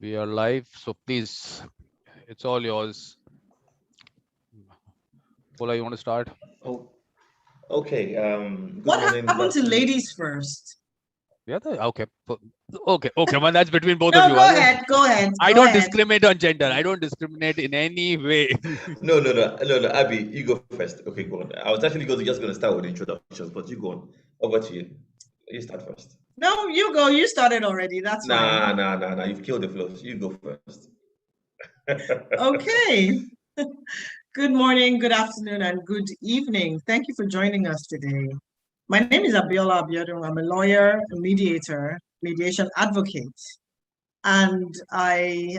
We are live, so please, it's all yours. Fola, you want to start? Oh, okay. Good What morning, good happened to afternoon. ladies first? Yeah, okay. Okay, man, that's between both No, of you. go ahead. I don't discriminate on gender. I don't discriminate in any way. No, Abby, you go first. Okay, go on. I was actually just going to start with introductions, but you go on. Over to you. You start first. No, you go. You started already. That's fine. Nah. You've killed the flow. You go first. Okay. Good morning, good afternoon, and good evening. Thank you for joining us today. My name is Abiola Abioudun. I'm a lawyer, a mediator, mediation advocate, and I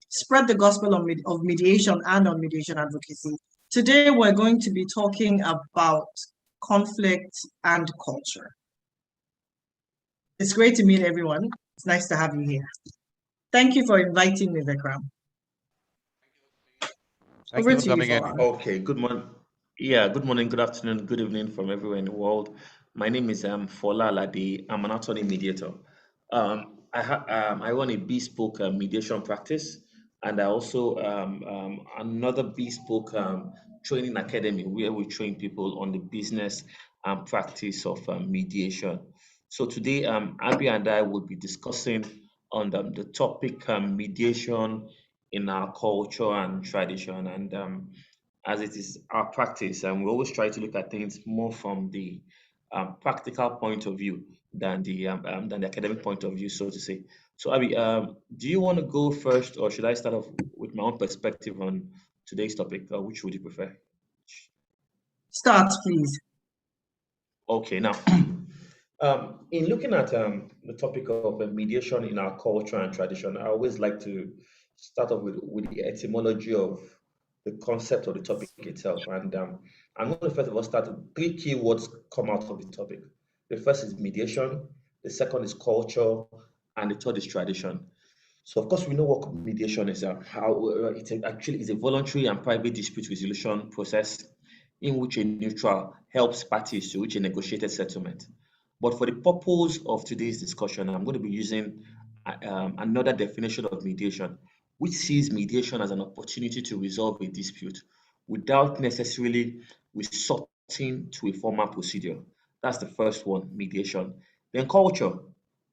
spread the gospel of mediation and on mediation advocacy. Today, we're going to be talking about conflict and culture. It's great to meet everyone. It's nice to have you here. Thank you for inviting me, Vikram. Thank you for coming in. Okay, good morning. Yeah, good morning, good afternoon, good evening from everywhere in the world. My name is Fola Alade. I'm an attorney mediator. I run a bespoke mediation practice, and I also another bespoke training academy where we train people on the business and practice of mediation. So today, Abby and I will be discussing on the topic mediation in our culture and tradition. And as it is our practice, and we always try to look at things more from the practical point of view than the academic point of view, so to say. So, Abby, do you want to go first, or should I start off with my own perspective on today's topic? Which would you prefer? Start, please. Okay, now, in looking at the topic of mediation in our culture and tradition, I always like to start off with the etymology of the concept of the topic itself. And I'm going to first of all start with three key words come out of the topic. The first is mediation, the second is culture, and the third is tradition. So, of course, we know what mediation is. How actually is a voluntary and private dispute resolution process in which a neutral helps parties to reach a negotiated settlement. But for the purpose of today's discussion, I'm going to be using another definition of mediation, which sees mediation as an opportunity to resolve a dispute without necessarily resorting to a formal procedure. That's the first one, mediation. Then culture.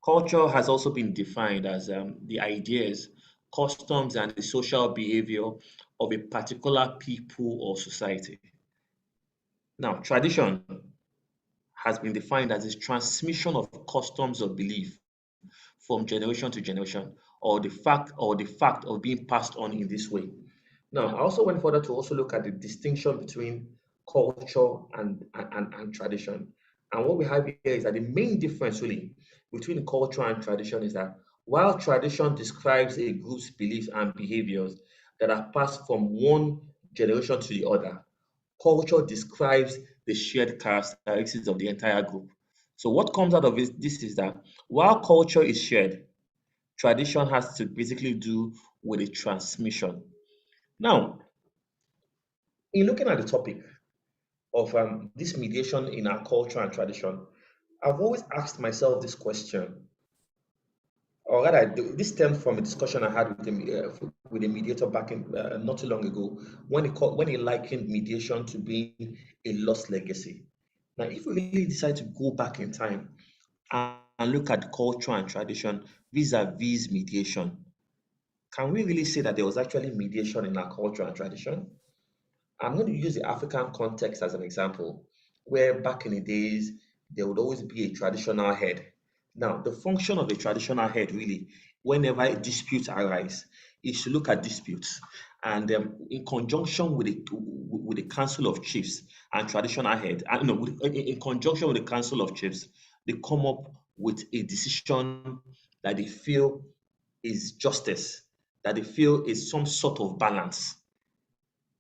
Culture has also been defined as the ideas, customs, and the social behavior of a particular people or society. Now, tradition has been defined as the transmission of customs or belief from generation to generation, or the fact of being passed on in this way. Now, I also went further to also look at the distinction between culture and tradition. And what we have here is that the main difference really between culture and tradition is that while tradition describes a group's beliefs and behaviors that are passed from one generation to the other, culture describes the shared characteristics of the entire group. So what comes out of this is that while culture is shared, tradition has to basically do with the transmission. Now, in looking at the topic of this mediation in our culture and tradition, I've always asked myself this question, or rather, this stems from a discussion I had with a mediator back in not too long ago, when he likened mediation to being a lost legacy. Now, if we really decide to go back in time and look at culture and tradition vis-a-vis mediation, can we really say that there was actually mediation in our culture and tradition? I'm going to use the African context as an example, where back in the days, there would always be a traditional head. Now, the function of a traditional head really, whenever disputes arise, is to look at disputes and in conjunction with the council of chiefs and traditional head, in conjunction with the council of chiefs, they come up with a decision that they feel is justice, that they feel is some sort of balance.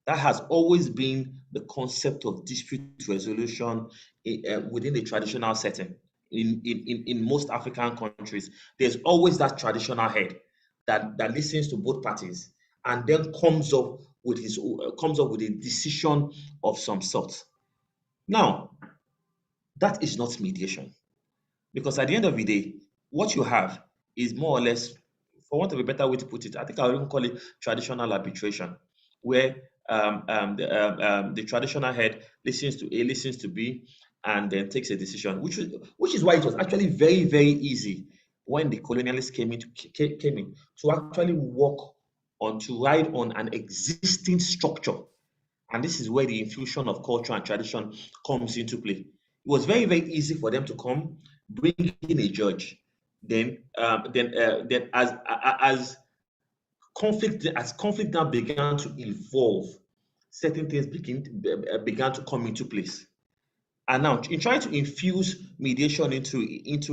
That has always been the concept of dispute resolution within the traditional setting. In most African countries, there's always that traditional head that listens to both parties and then comes up with a decision of some sort. Now, that is not mediation, because at the end of the day, what you have is more or less for want of a better way to put it, I think I'll even call it traditional arbitration, where the traditional head listens to A, listens to B, and then takes a decision, which is why it was actually very, very easy when the colonialists came in to actually work on, to ride on an existing structure. And this is where the infusion of culture and tradition comes into play. It was very, very easy for them to come, bring in a judge. Then as conflict now began to evolve, certain things began to come into place. And now, in trying to infuse mediation into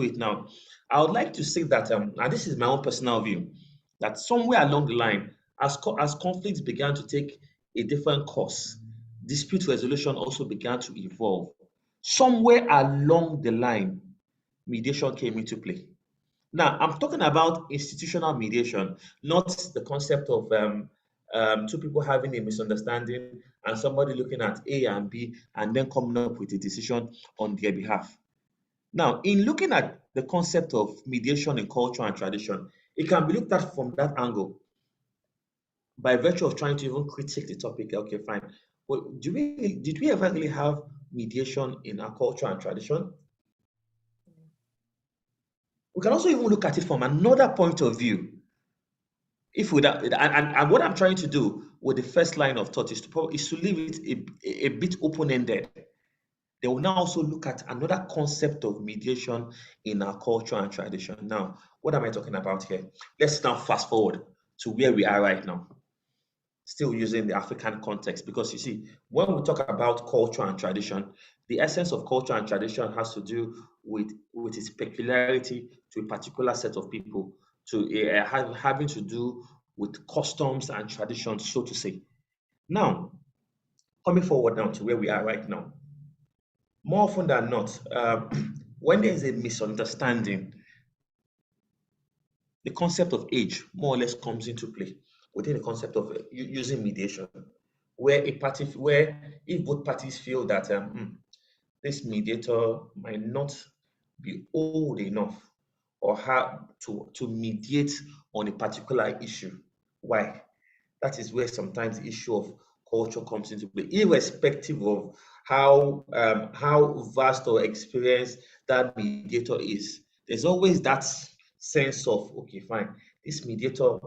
it now, I would like to say that, and this is my own personal view, that somewhere along the line, as conflicts began to take a different course, dispute resolution also began to evolve. Somewhere along the line, mediation came into play. Now, I'm talking about institutional mediation, not the concept of two people having a misunderstanding and somebody looking at A and B and then coming up with a decision on their behalf. Now, in looking at the concept of mediation in culture and tradition, it can be looked at from that angle by virtue of trying to even critique the topic. Okay, fine. Well, did we ever really have mediation in our culture and tradition? We can also even look at it from another point of view. If we and what I'm trying to do with the first line of thought is to leave it a bit open-ended. They will now also look at another concept of mediation in our culture and tradition. Now, what am I talking about here? Let's now fast forward to where we are right now, still using the African context, because you see, when we talk about culture and tradition, the essence of culture and tradition has to do with its peculiarity to a particular set of people, to having to do with customs and traditions, so to say. Now, coming forward now to where we are right now, more often than not, when there is a misunderstanding, the concept of age more or less comes into play within the concept of using mediation, where if both parties feel that this mediator might not be old enough or have to mediate on a particular issue. Why? That is where sometimes the issue of culture comes into play, irrespective of how vast or experienced that mediator is. There's always that sense of, okay, fine, this mediator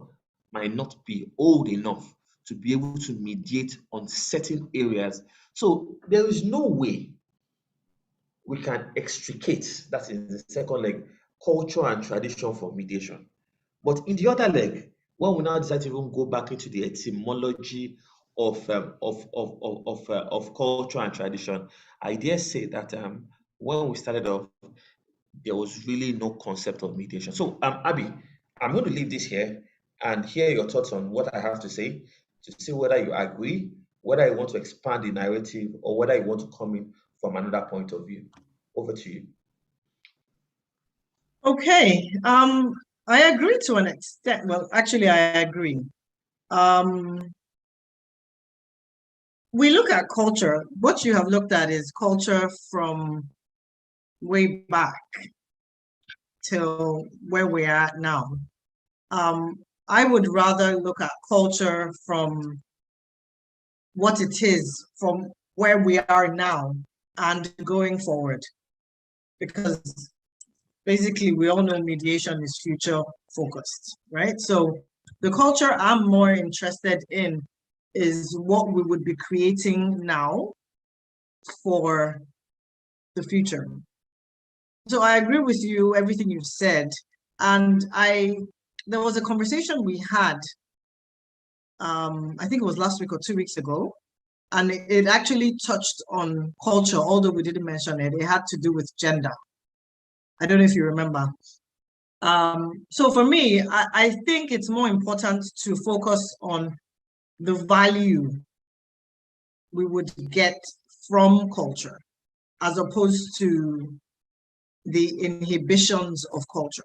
might not be old enough to be able to mediate on certain areas. So there is no way we can extricate, that is the second leg, culture and tradition from mediation. But in the other leg, when we now decide to even go back into the etymology of culture and tradition, I dare say that when we started off, there was really no concept of mediation. So, Abby, I'm going to leave this here and hear your thoughts on what I have to say, to see whether you agree, whether you want to expand the narrative, or whether you want to come in from another point of view. Over to you. Okay. I agree to an extent. Well, actually, I agree. We look at culture. What you have looked at is culture from way back till where we're at now. I would rather look at culture from what it is, from where we are now and going forward. Because basically, we all know mediation is future focused, right? So the culture I'm more interested in is what we would be creating now for the future. So I agree with you, everything you've said. And there was a conversation we had, I think it was last week or 2 weeks ago, and it actually touched on culture, although we didn't mention it. It had to do with gender. I don't know if you remember. So for me, I think it's more important to focus on the value we would get from culture as opposed to the inhibitions of culture.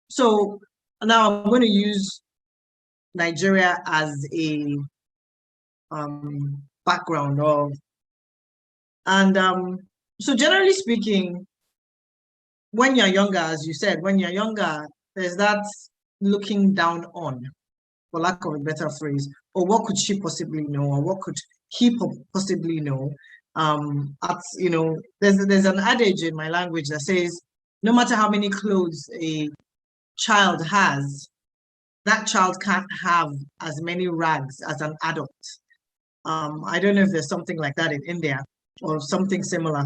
So now I'm going to use Nigeria as a background of, and so generally speaking, when you're younger, as you said, when you're younger, there's that looking down on, for lack of a better phrase, or what could she possibly know, or what could he possibly know? There's an adage in my language that says, no matter how many clothes a child has, that child can't have as many rags as an adult. I don't know if there's something like that in India or something similar.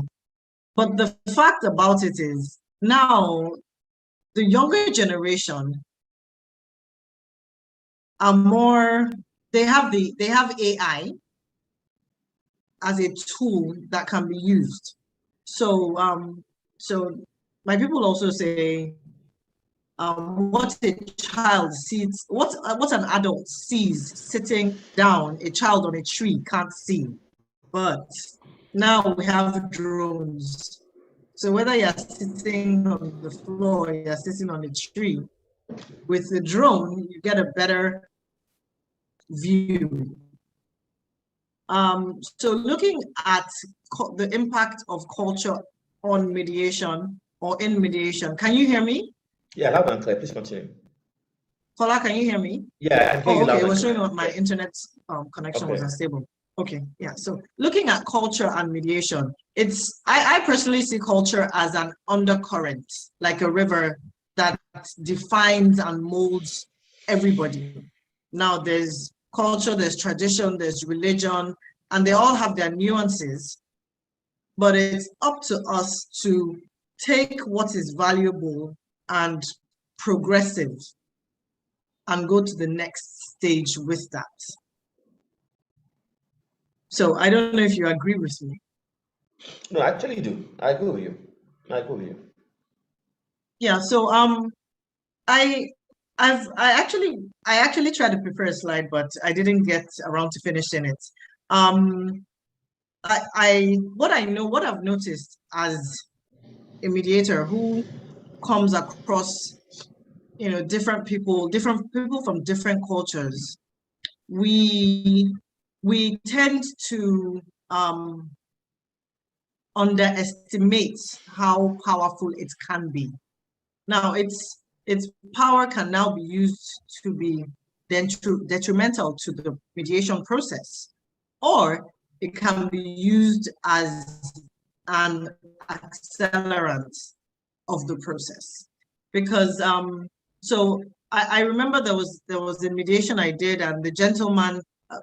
But the fact about it is, now the younger generation are more, they have AI as a tool that can be used. So my people also say, what a child sees, what an adult sees sitting down, a child on a tree can't see. But now we have drones. So whether you're sitting on the floor, you're sitting on a tree, with the drone, you get a better view. So looking at the impact of culture on mediation or in mediation, can you hear me? Yeah, loud and clear. Please continue. Fola, can you hear me? Yeah, I can hear you loud it was and showing my internet connection was unstable. Okay, yeah. So looking at culture and mediation, I personally see culture as an undercurrent, like a river that defines and molds everybody. Now there's culture, there's tradition, there's religion, and they all have their nuances. But it's up to us to take what is valuable and progressive and go to the next stage with that. So I don't know if you agree with me. No, I actually do. I agree with you. Yeah, so I actually tried to prepare a slide, but I didn't get around to finishing it. What I've noticed as a mediator who comes across, different people from different cultures, we tend to underestimate how powerful it can be. Now, its power can now be used to be detrimental to the mediation process, or it can be used as an accelerant of the process. Because so I remember there was a mediation I did, and the gentleman,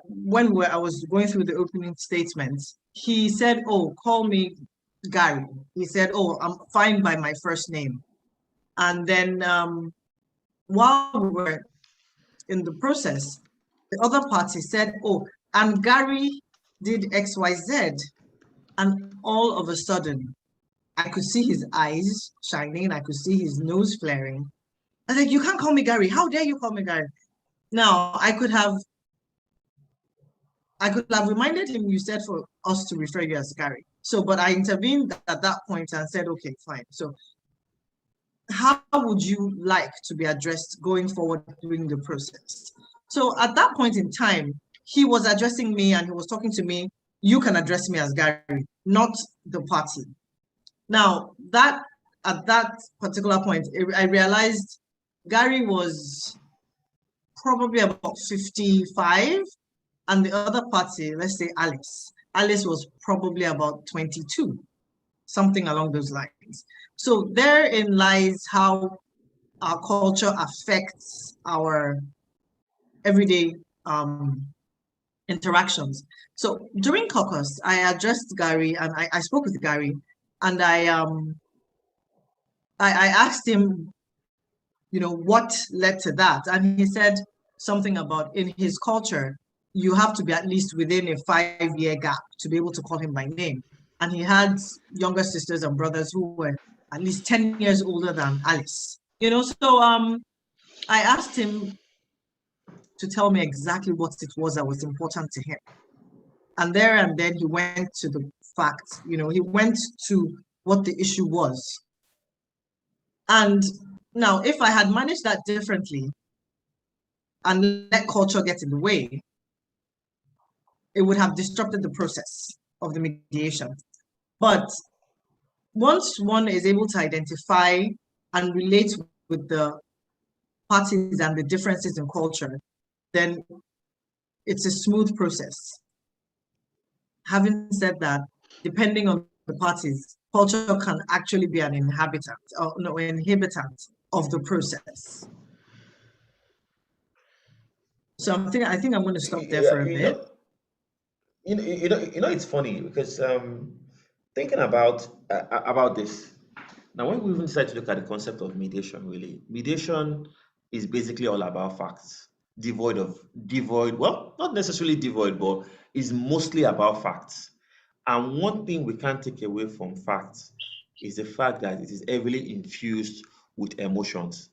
when I was going through the opening statements, he said, "Oh, call me Gary." He said, "Oh, I'm fine by my first name." And then while we were in the process, the other party said, "Oh, and Gary did XYZ." And all of a sudden, I could see his eyes shining. I could see his nose flaring. I was like, "You can't call me Gary. How dare you call me Gary?" Now, I could have reminded him, "You said for us to refer you as Gary." So, but I intervened at that point and said, "Okay, fine. So how would you like to be addressed going forward during the process?" So at that point in time, he was addressing me and he was talking to me. "You can address me as Gary, not the party." Now, at that particular point, I realized Gary was probably about 55, and the other party, let's say Alice was probably about 22, something along those lines. So therein lies how our culture affects our everyday interactions. So during caucus, I addressed Gary and I spoke with Gary, and I asked him, what led to that? And he said something about, in his culture, you have to be at least within a 5-year gap to be able to call him by name. And he had younger sisters and brothers who were at least 10 years older than Alice. So I asked him to tell me exactly what it was that was important to him. And then he went to the facts, he went to what the issue was. And now, if I had managed that differently and let culture get in the way, it would have disrupted the process of the mediation. But once one is able to identify and relate with the parties and the differences in culture, then it's a smooth process. Having said that, depending on the parties, culture can actually be an inhibitant of the process. So I think I'm going to stop there for a bit. It's funny because thinking about this. Now, when we even decide to look at the concept of mediation, really, mediation is basically all about facts, well, not necessarily devoid, but is mostly about facts. And one thing we can't take away from facts is the fact that it is heavily infused with emotions,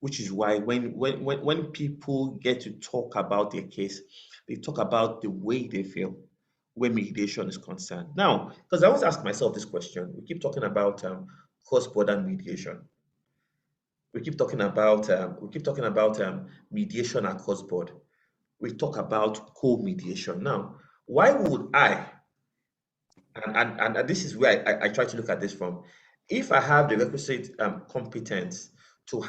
which is why when people get to talk about their case, they talk about the way they feel when mediation is concerned. Now, because I always ask myself this question, we keep talking about cross-border mediation. We keep talking about mediation across board. We talk about co-mediation. Now, why would I? And this is where I try to look at this from. If I have the requisite competence to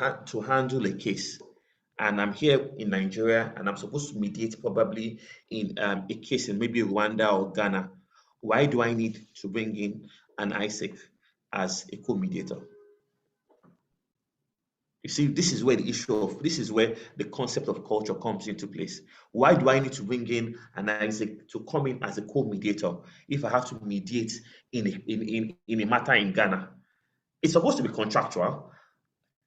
handle a case, and I'm here in Nigeria, and I'm supposed to mediate probably in a case in maybe Rwanda or Ghana, why do I need to bring in an ISEC as a co-mediator? You see, this is where the concept of culture comes into place. Why do I need to bring in an ISEC to come in as a co-mediator if I have to mediate in a matter in Ghana? It's supposed to be contractual.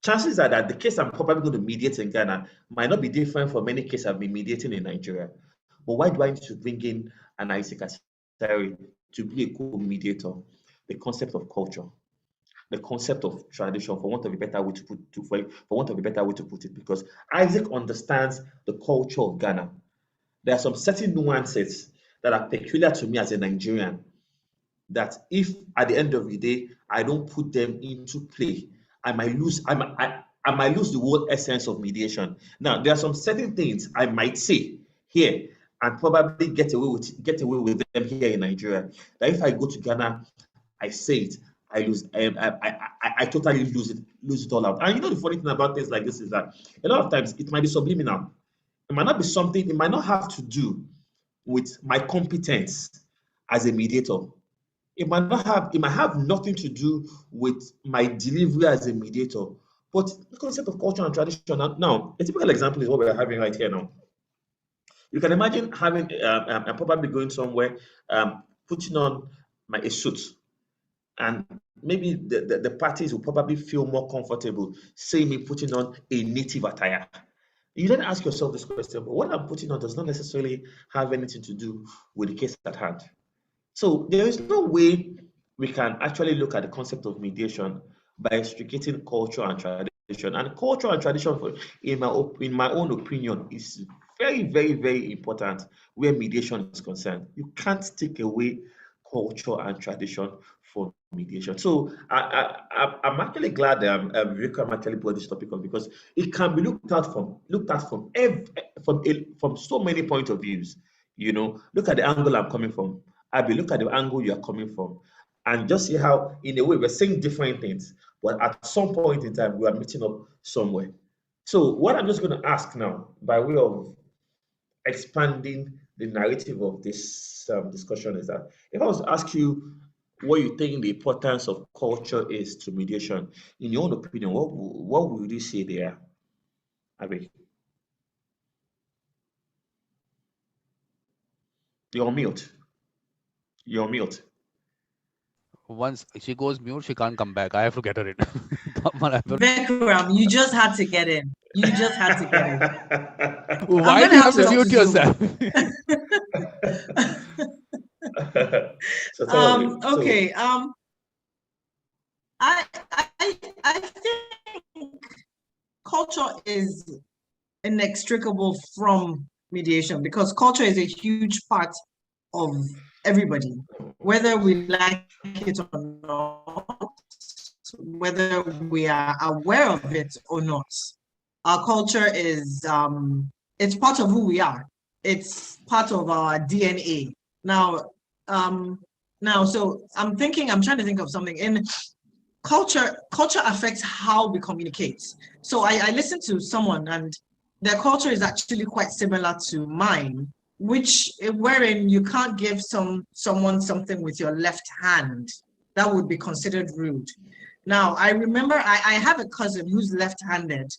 Chances are that the case I'm probably going to mediate in Ghana might not be different from any case I've been mediating in Nigeria. But why do I need to bring in an ISEC as to be a co-mediator? The concept of culture, the concept of tradition, for want of a better way to put it, because ISEC understands the culture of Ghana. There are some certain nuances that are peculiar to me as a Nigerian, that if at the end of the day I don't put them into play, I might lose the whole essence of mediation. Now, there are some certain things I might say here and probably get away with them here in Nigeria, that if I go to Ghana, I say it, I lose. I totally lose it all out. And you know, the funny thing about things like this is that a lot of times it might be subliminal. It might not be something. It might not have to do with my competence as a mediator. It might have nothing to do with my delivery as a mediator. But the concept of culture and tradition. Now, a typical example is what we're having right here now. You can imagine having probably going somewhere, putting on a suit. And maybe the parties will probably feel more comfortable seeing me putting on a native attire. You then ask yourself this question, but what I'm putting on does not necessarily have anything to do with the case at hand. So there is no way we can actually look at the concept of mediation by extricating culture and tradition. And culture and tradition, in my own opinion, is very, very, very important where mediation is concerned. You can't take away culture and tradition for mediation. So I'm actually glad that Vikram actually brought this topic up, because it can be looked at from so many point of views. You know, look at the angle I'm coming from. Abby, look at the angle you are coming from, and just see how, in a way, we're saying different things, but at some point in time, we are meeting up somewhere. So what I'm just going to ask now, by way of expanding the narrative of this discussion, is that if I was to ask you what you think the importance of culture is to mediation, in your own opinion, what would you say there, Abby? You're on mute. You're on mute. Once she goes mute, she can't come back. I have to get her in. Come on, Vikram, you just had to get in. You just had to get in. Why do you have to mute yourself? Okay. I think culture is inextricable from mediation, because culture is a huge part of everybody, whether we like it or not, whether we are aware of it or not. Our culture is it's part of who we are. It's part of our DNA. Now, Now, so I'm trying to think of something. In culture affects how we communicate. So I listened to someone and their culture is actually quite similar to mine, wherein you can't give someone something with your left hand. That would be considered rude. Now, I remember I have a cousin who's left-handed,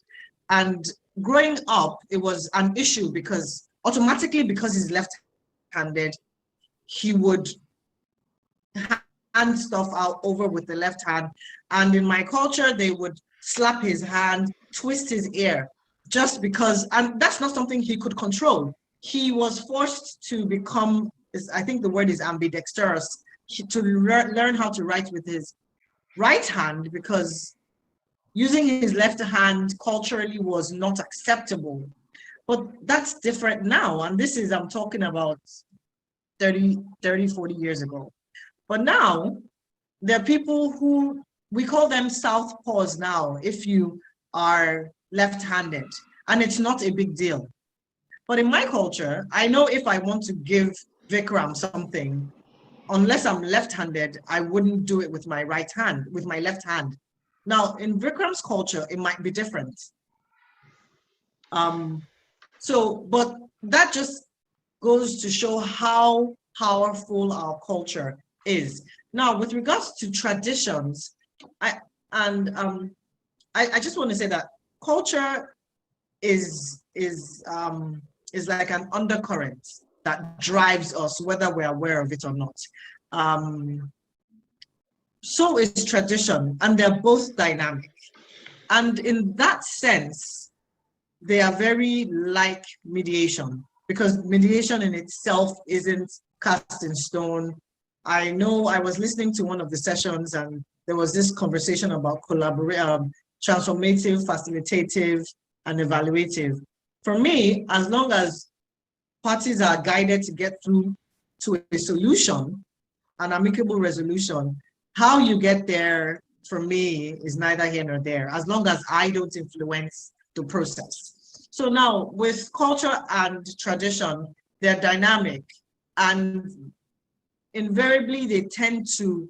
and growing up, it was an issue because automatically, because he's left-handed, he would hand stuff out over with the left hand. And in my culture, they would slap his hand, twist his ear, just because, and that's not something he could control. He was forced to become, I think the word is ambidextrous, to learn how to write with his right hand because using his left hand culturally was not acceptable. But that's different now. And this is, I'm talking about 30, 40 years ago. But now, there are people who, we call them southpaws now, if you are left-handed, and it's not a big deal. But in my culture, I know if I want to give Vikram something, unless I'm left-handed, I wouldn't do it with my right hand, with my left hand. Now, in Vikram's culture, it might be different. But that just goes to show how powerful our culture is. Now, with regards to traditions, I just want to say that culture is like an undercurrent that drives us, whether we're aware of it or not. So is tradition, and they're both dynamic. And in that sense, they are very like mediation, because mediation in itself isn't cast in stone. I know I was listening to one of the sessions and there was this conversation about transformative, facilitative, and evaluative. For me, as long as parties are guided to get through to a solution, an amicable resolution, how you get there, for me, is neither here nor there, as long as I don't influence the process. So now, with culture and tradition, they're dynamic, and invariably they tend to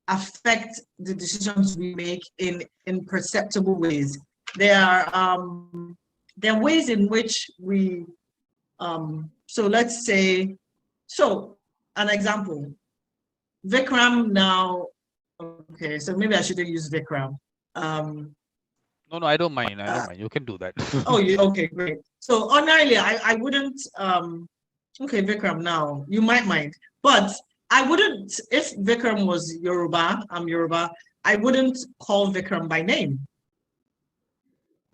affect the decisions we make in perceptible ways. There are ways in which we, so let's say, so an example, Vikram now, okay, so maybe I shouldn't use Vikram. No, I don't mind. You can do that. Oh, okay, great. So ordinarily, I wouldn't, okay, Vikram now, you might mind, but I wouldn't, if Vikram was Yoruba, I'm Yoruba, I wouldn't call Vikram by name.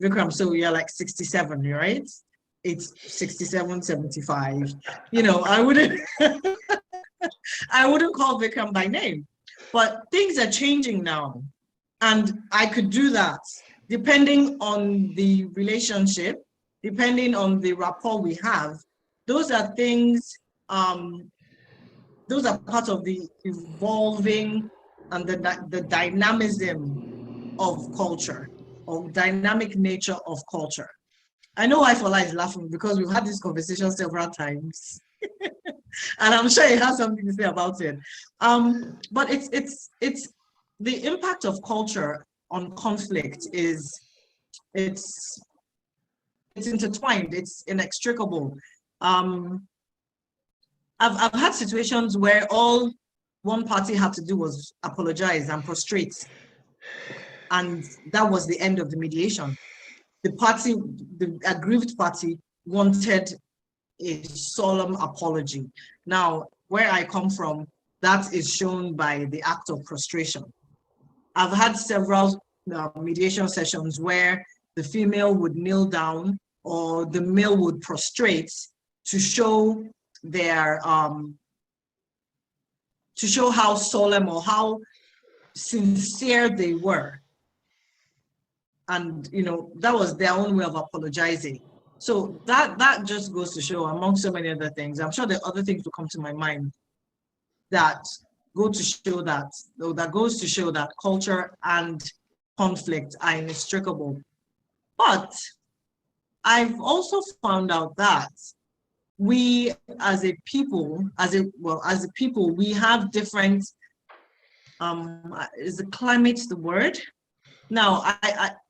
Vikram, so you're like 67, right? It's 67, 75. You know, I wouldn't, I wouldn't call Vikram by name. But things are changing now. And I could do that depending on the relationship, depending on the rapport we have. Those are things, those are part of the evolving and the dynamism of culture, or dynamic nature of culture. I know why Fola is laughing, because we've had this conversation several times. And I'm sure he has something to say about it. But it's the impact of culture on conflict is it's intertwined, it's inextricable. I've had situations where all one party had to do was apologize and prostrate, and that was the end of the mediation. The aggrieved party wanted a solemn apology. Now, where I come from, that is shown by the act of prostration. I've had several mediation sessions where the female would kneel down or the male would prostrate to show their to show how solemn or how sincere they were. And you know, that was their own way of apologizing. So that just goes to show, among so many other things, I'm sure there are other things to come to my mind that goes to show that culture and conflict are inextricable. But I've also found out that we as a people, we have different, is the climate the word? Now,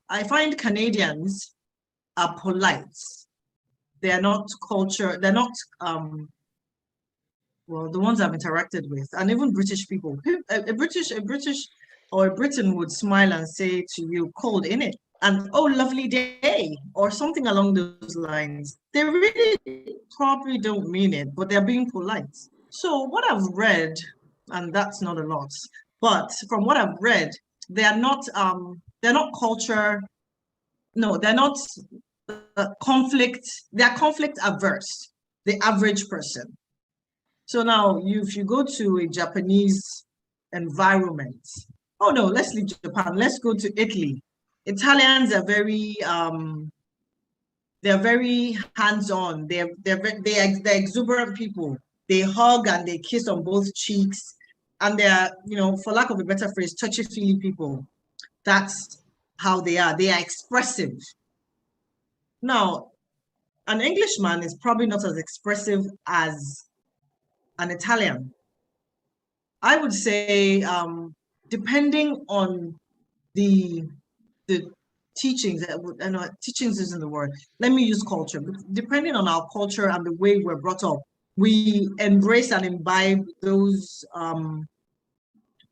I find Canadians are polite. They are not they're not, well, the ones I've interacted with, and even British people. A British or a Briton would smile and say to you, cold, innit? And oh, lovely day, or something along those lines. They really probably don't mean it, but they're being polite. So what I've read, and that's not a lot, but from what I've read, they're not culture, no, they're not conflict, they're conflict averse, the average person. So now if you go to a Japanese environment, oh no, let's leave Japan, let's go to Italy. Italians are very they're very hands-on. They're exuberant people. They hug and they kiss on both cheeks, and they're, for lack of a better phrase, touchy-feely people. That's how they are. They are expressive. Now, an Englishman is probably not as expressive as an Italian. I would say, depending on the teachings, teachings isn't the word. Let me use culture. But depending on our culture and the way we're brought up, we embrace and imbibe those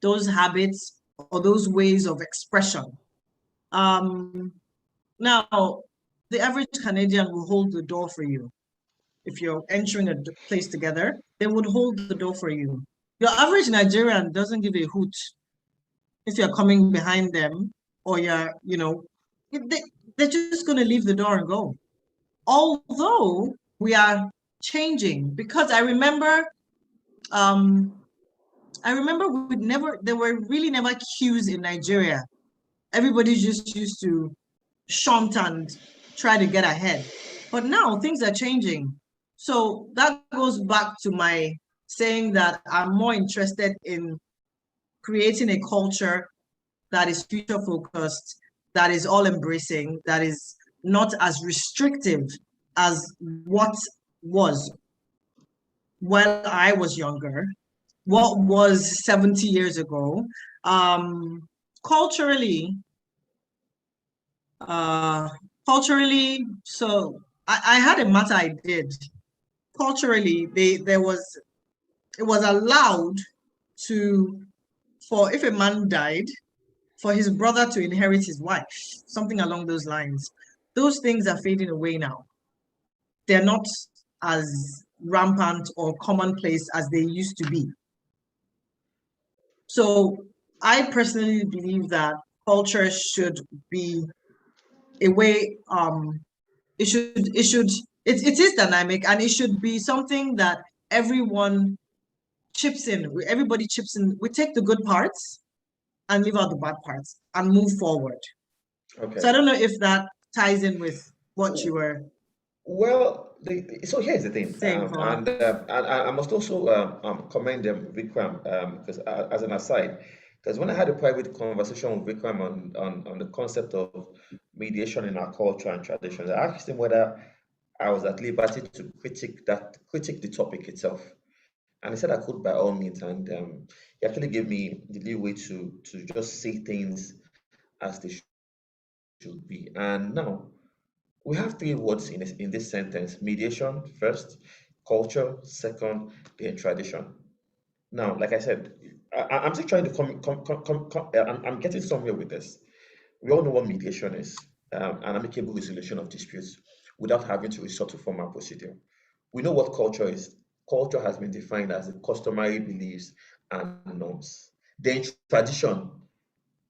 habits or those ways of expression. Now, the average Canadian will hold the door for you. If you're entering a place together, they would hold the door for you. Your average Nigerian doesn't give a hoot if you're coming behind them, or you're, they're just going to leave the door and go. Although we are changing, because I remember there were really never queues in Nigeria. Everybody just used to shunt and try to get ahead. But now things are changing. So that goes back to my saying that I'm more interested in creating a culture that is future focused, that is all embracing, that is not as restrictive as what was when I was younger, what was 70 years ago. Culturally, so I had a matter I did. Culturally, it was allowed for if a man died, for his brother to inherit his wife, something along those lines. Those things are fading away now. They're not as rampant or commonplace as they used to be. So I personally believe that culture should be a way, it is dynamic, and it should be something that everyone chips in. Everybody chips in. We take the good parts and leave out the bad parts and move forward. Okay. So I don't know if that ties in with what you were. Well, so here's the thing, saying, and I must also commend Vikram, because as an aside, because when I had a private conversation with Vikram on the concept of mediation in our culture and traditions, I asked him whether I was at liberty to critique the topic itself, and he said I could by all means, and he actually gave me the leeway to just say things as they should be. And now we have three words in this sentence: mediation first, culture second, then tradition. Now, like I said, I'm still trying to I'm getting somewhere with this. We all know what mediation is, an amicable resolution of disputes without having to resort to formal procedure. We know what culture is. Culture has been defined as the customary beliefs and norms. Then tradition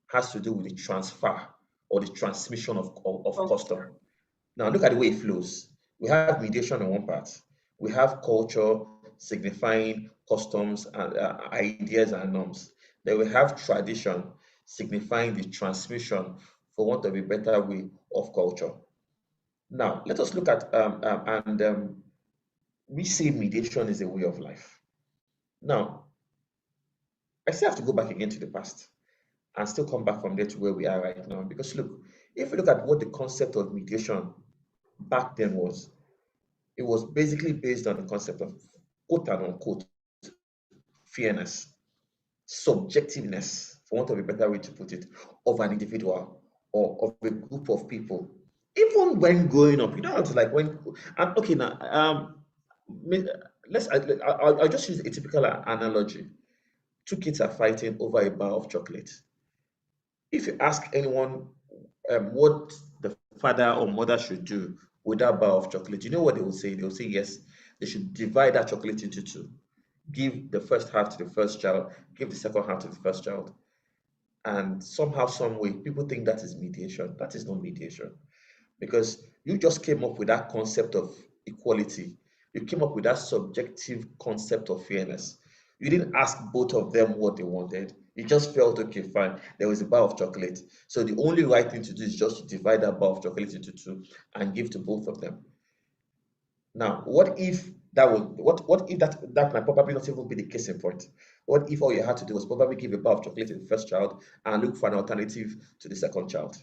has to do with the transfer or the transmission of custom. Now, look at the way it flows. We have mediation on one part. We have culture signifying customs and ideas and norms. Then we have tradition signifying the transmission, for want of a better way, of culture. Now, let us look at, we say mediation is a way of life. Now, I still have to go back again to the past and still come back from there to where we are right now. Because look, if we look at what the concept of mediation back then was, it was basically based on the concept of quote and unquote fairness, subjectiveness, for want of a better way to put it, of an individual or of a group of people. Even when growing up, you know how to like when okay now I'll just use a typical analogy. Two kids are fighting over a bar of chocolate. If you ask anyone what the father or mother should do with that bar of chocolate, you know what they will say? They will say yes, they should divide that chocolate into two. Give the first half to the first child, give the second half to the first child. And somehow, some way, people think that is mediation. That is not mediation. Because you just came up with that concept of equality. You came up with that subjective concept of fairness. You didn't ask both of them what they wanted. You just felt, okay, fine, there was a bar of chocolate. So the only right thing to do is just to divide that bar of chocolate into two and give to both of them. Now, what if that would what if that might probably not even be the case in point? What if all you had to do was probably give a bar of chocolate to the first child and look for an alternative to the second child?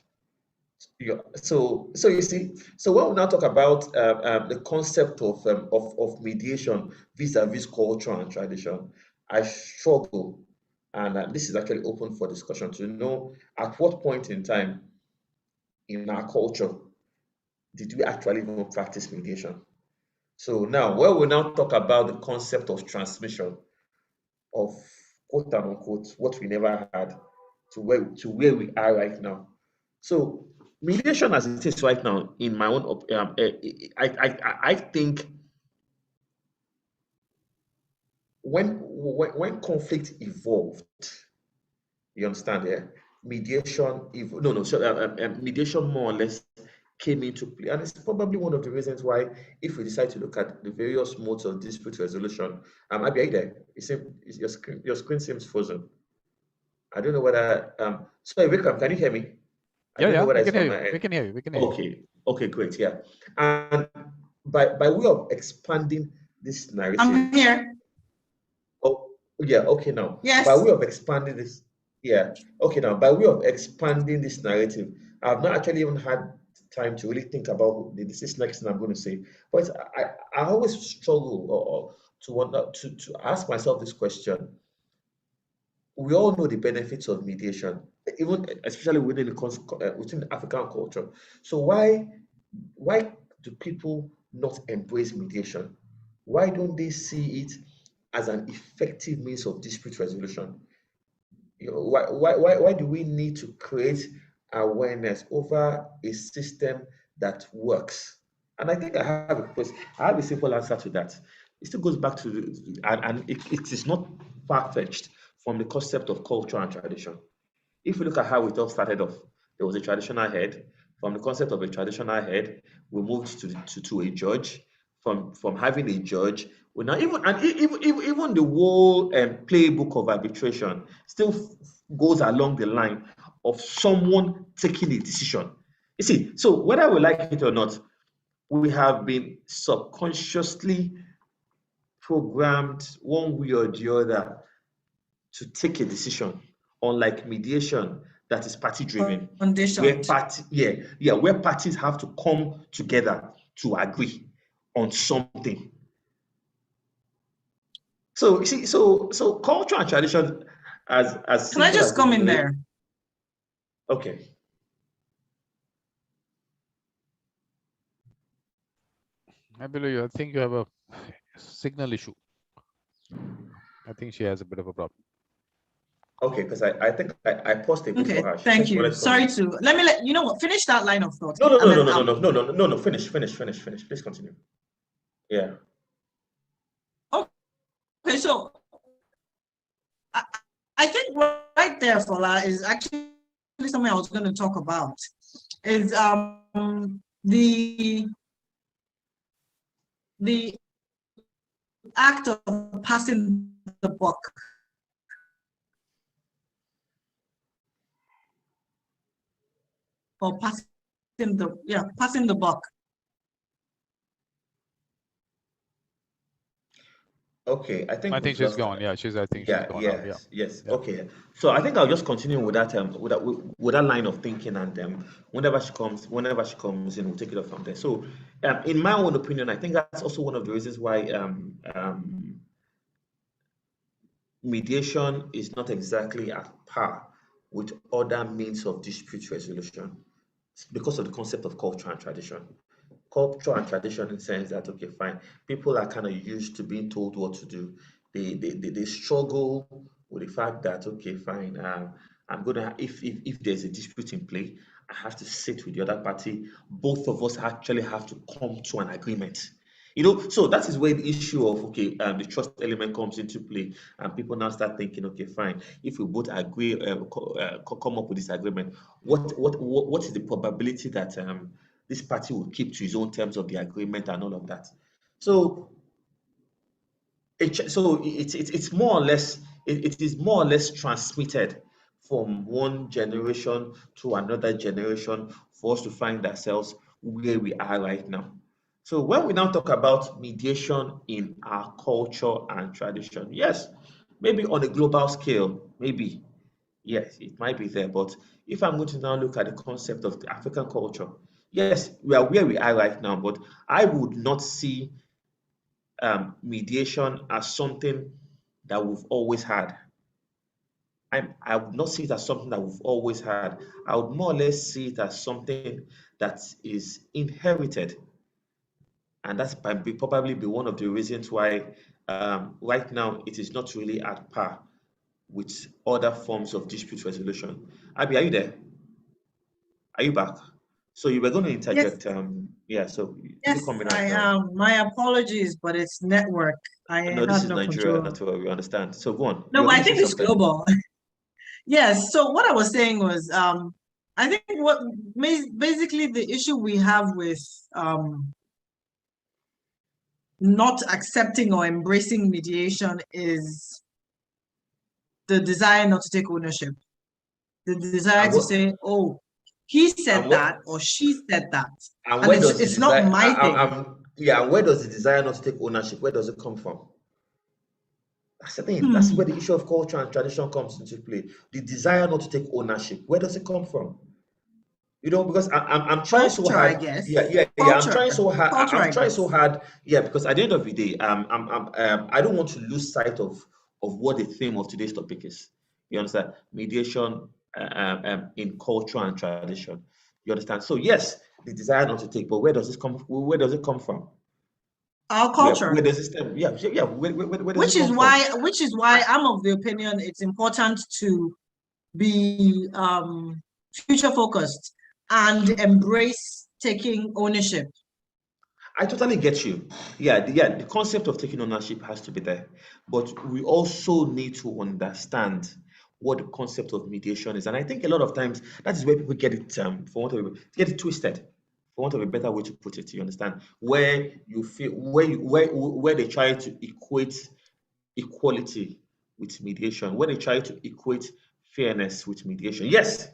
Yeah. So you see, so when we now talk about the concept of mediation vis-a-vis culture and tradition, I struggle, and this is actually open for discussion to know at what point in time in our culture did we actually even practice mediation. So now, when we now talk about the concept of transmission of quote and unquote what we never had to where we are right now. So mediation as it is right now, in my own I think when conflict evolved, you understand, yeah, mediation more or less came into play, and it's probably one of the reasons why, if we decide to look at the various modes of dispute resolution, Abi, are you there? Your screen seems frozen. I don't know whether sorry, Vikram, can you hear me? I don't know whether it's from my end. We can hear you. We can hear you. Okay, great, yeah. And by way of expanding this narrative, I'm here. oh yeah, okay now. Yes. By way of expanding this, yeah, okay now. By way of expanding this narrative, I've not actually even had time to really think about this next thing I'm going to say. But I always struggle or to ask myself this question. We all know the benefits of mediation, even especially within the African culture. So why do people not embrace mediation? Why don't they see it as an effective means of dispute resolution? You know, why do we need to create awareness over a system that works? And I think I have a simple answer to that. It still goes back to and it is not far-fetched from the concept of culture and tradition. If we look at how it all started off, there was a traditional head. From the concept of a traditional head, we moved to a judge. From having a judge, we now even the whole playbook of arbitration still goes along the line of someone taking a decision. You see, so whether we like it or not, we have been subconsciously programmed one way or the other to take a decision, unlike mediation that is party driven, where parties have to come together to agree on something. So you see, so culture and tradition as Can I just come in there? Okay. I believe I think you have a signal issue. I think she has a bit of a problem. Okay, because I think I paused a bit for her. Thank you. Sorry to let you know what, finish that line of thought. No, finish. Please continue. Yeah. Okay, so I think right there, Fola, is actually something I was going to talk about. Is the act of passing the buck. Or passing the buck. Okay, I think I we've think she's lost. gone. Yeah, I think she's Yeah, gone now. Yeah. yes. Yeah. Okay, so I think I'll just continue with that with that line of thinking, and whenever she comes in, we'll take it up from there. So, in my own opinion, I think that's also one of the reasons why mediation is not exactly at par with other means of dispute resolution because of the concept of culture and tradition. Culture and tradition in the sense that, okay, fine, people are kind of used to being told what to do. They struggle with the fact that, okay, fine, I'm gonna if there's a dispute in play, I have to sit with the other party. Both of us actually have to come to an agreement. So that is where the issue of, okay, the trust element comes into play, and people now start thinking, okay, fine, if we both agree, come up with this agreement, what is the probability that this party will keep to his own terms of the agreement and all of that? So it's more or less it is more or less transmitted from one generation to another generation for us to find ourselves where we are right now. So when we now talk about mediation in our culture and tradition, yes, maybe on a global scale, maybe, yes, it might be there. But if I'm going to now look at the concept of the African culture, yes, we are where we are right now, but I would not see mediation as something that we've always had. I would not see it as something that we've always had. I would more or less see it as something that is inherited. And that's probably be one of the reasons why right now it is not really at par with other forms of dispute resolution. Abi, are you there? Are you back? So you were going to interject. Yes. Yeah, so you Yes, coming I out now? am. My apologies, but it's network. I No, this have is no Nigeria, control. not what we understand. So go on. You No, were I going to say think it's something. global. Yes. So what I was saying was, I think what basically the issue we have with not accepting or embracing mediation is the desire not to take ownership, the desire to say, "Oh, he said that or she said that," and where does the it's not desire? my thing. Yeah, and where does the desire not to take ownership? Where does it come from? That's the thing. That's Hmm. where the issue of culture and tradition comes into play. The desire not to take ownership. Where does it come from? Because I'm trying so Culture, I hard. guess. Yeah. I'm Culture, trying so hard. culture, I'm I trying so guess. hard. Yeah, because at the end of the day, I don't want to lose sight of what the theme of today's topic is. You understand? Mediation in culture and tradition. You understand? So yes, the desire not to take, but where does this come? Where does it come from? Our Where culture. does it stem? Yeah. Where does Which it is come from? why I'm of the opinion it's important to be future focused and embrace taking ownership. I totally get you. Yeah, the concept of taking ownership has to be there. But we also need to understand what the concept of mediation is. And I think a lot of times that is where people get it get it twisted, for want of a better way to put it. You understand? Where you feel where they try to equate equality with mediation, where they try to equate fairness with mediation. Yes,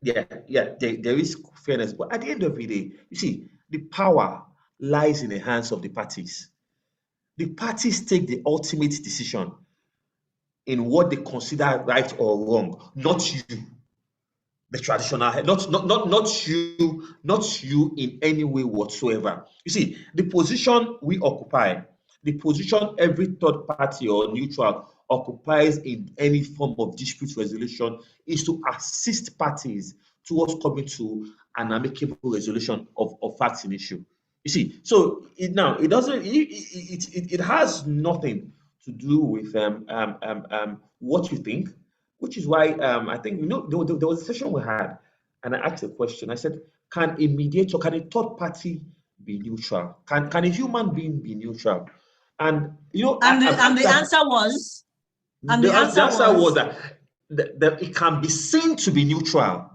there is fairness, but at the end of the day, you see, the power lies in the hands of the parties. The parties take the ultimate decision in what they consider right or wrong, not you, the traditional head, not you in any way whatsoever. You see, the position we occupy, the position every third party or neutral occupies in any form of dispute resolution is to assist parties towards coming to an amicable resolution of facts in issue. You see, so it doesn't it has nothing to do with what you think, which is why I think there was a session we had, and I asked a question. I said, "Can a mediator, can a third party be neutral? Can a human being be neutral?" And And I've the asked that. answer was, The answer was that it can be seen to be neutral.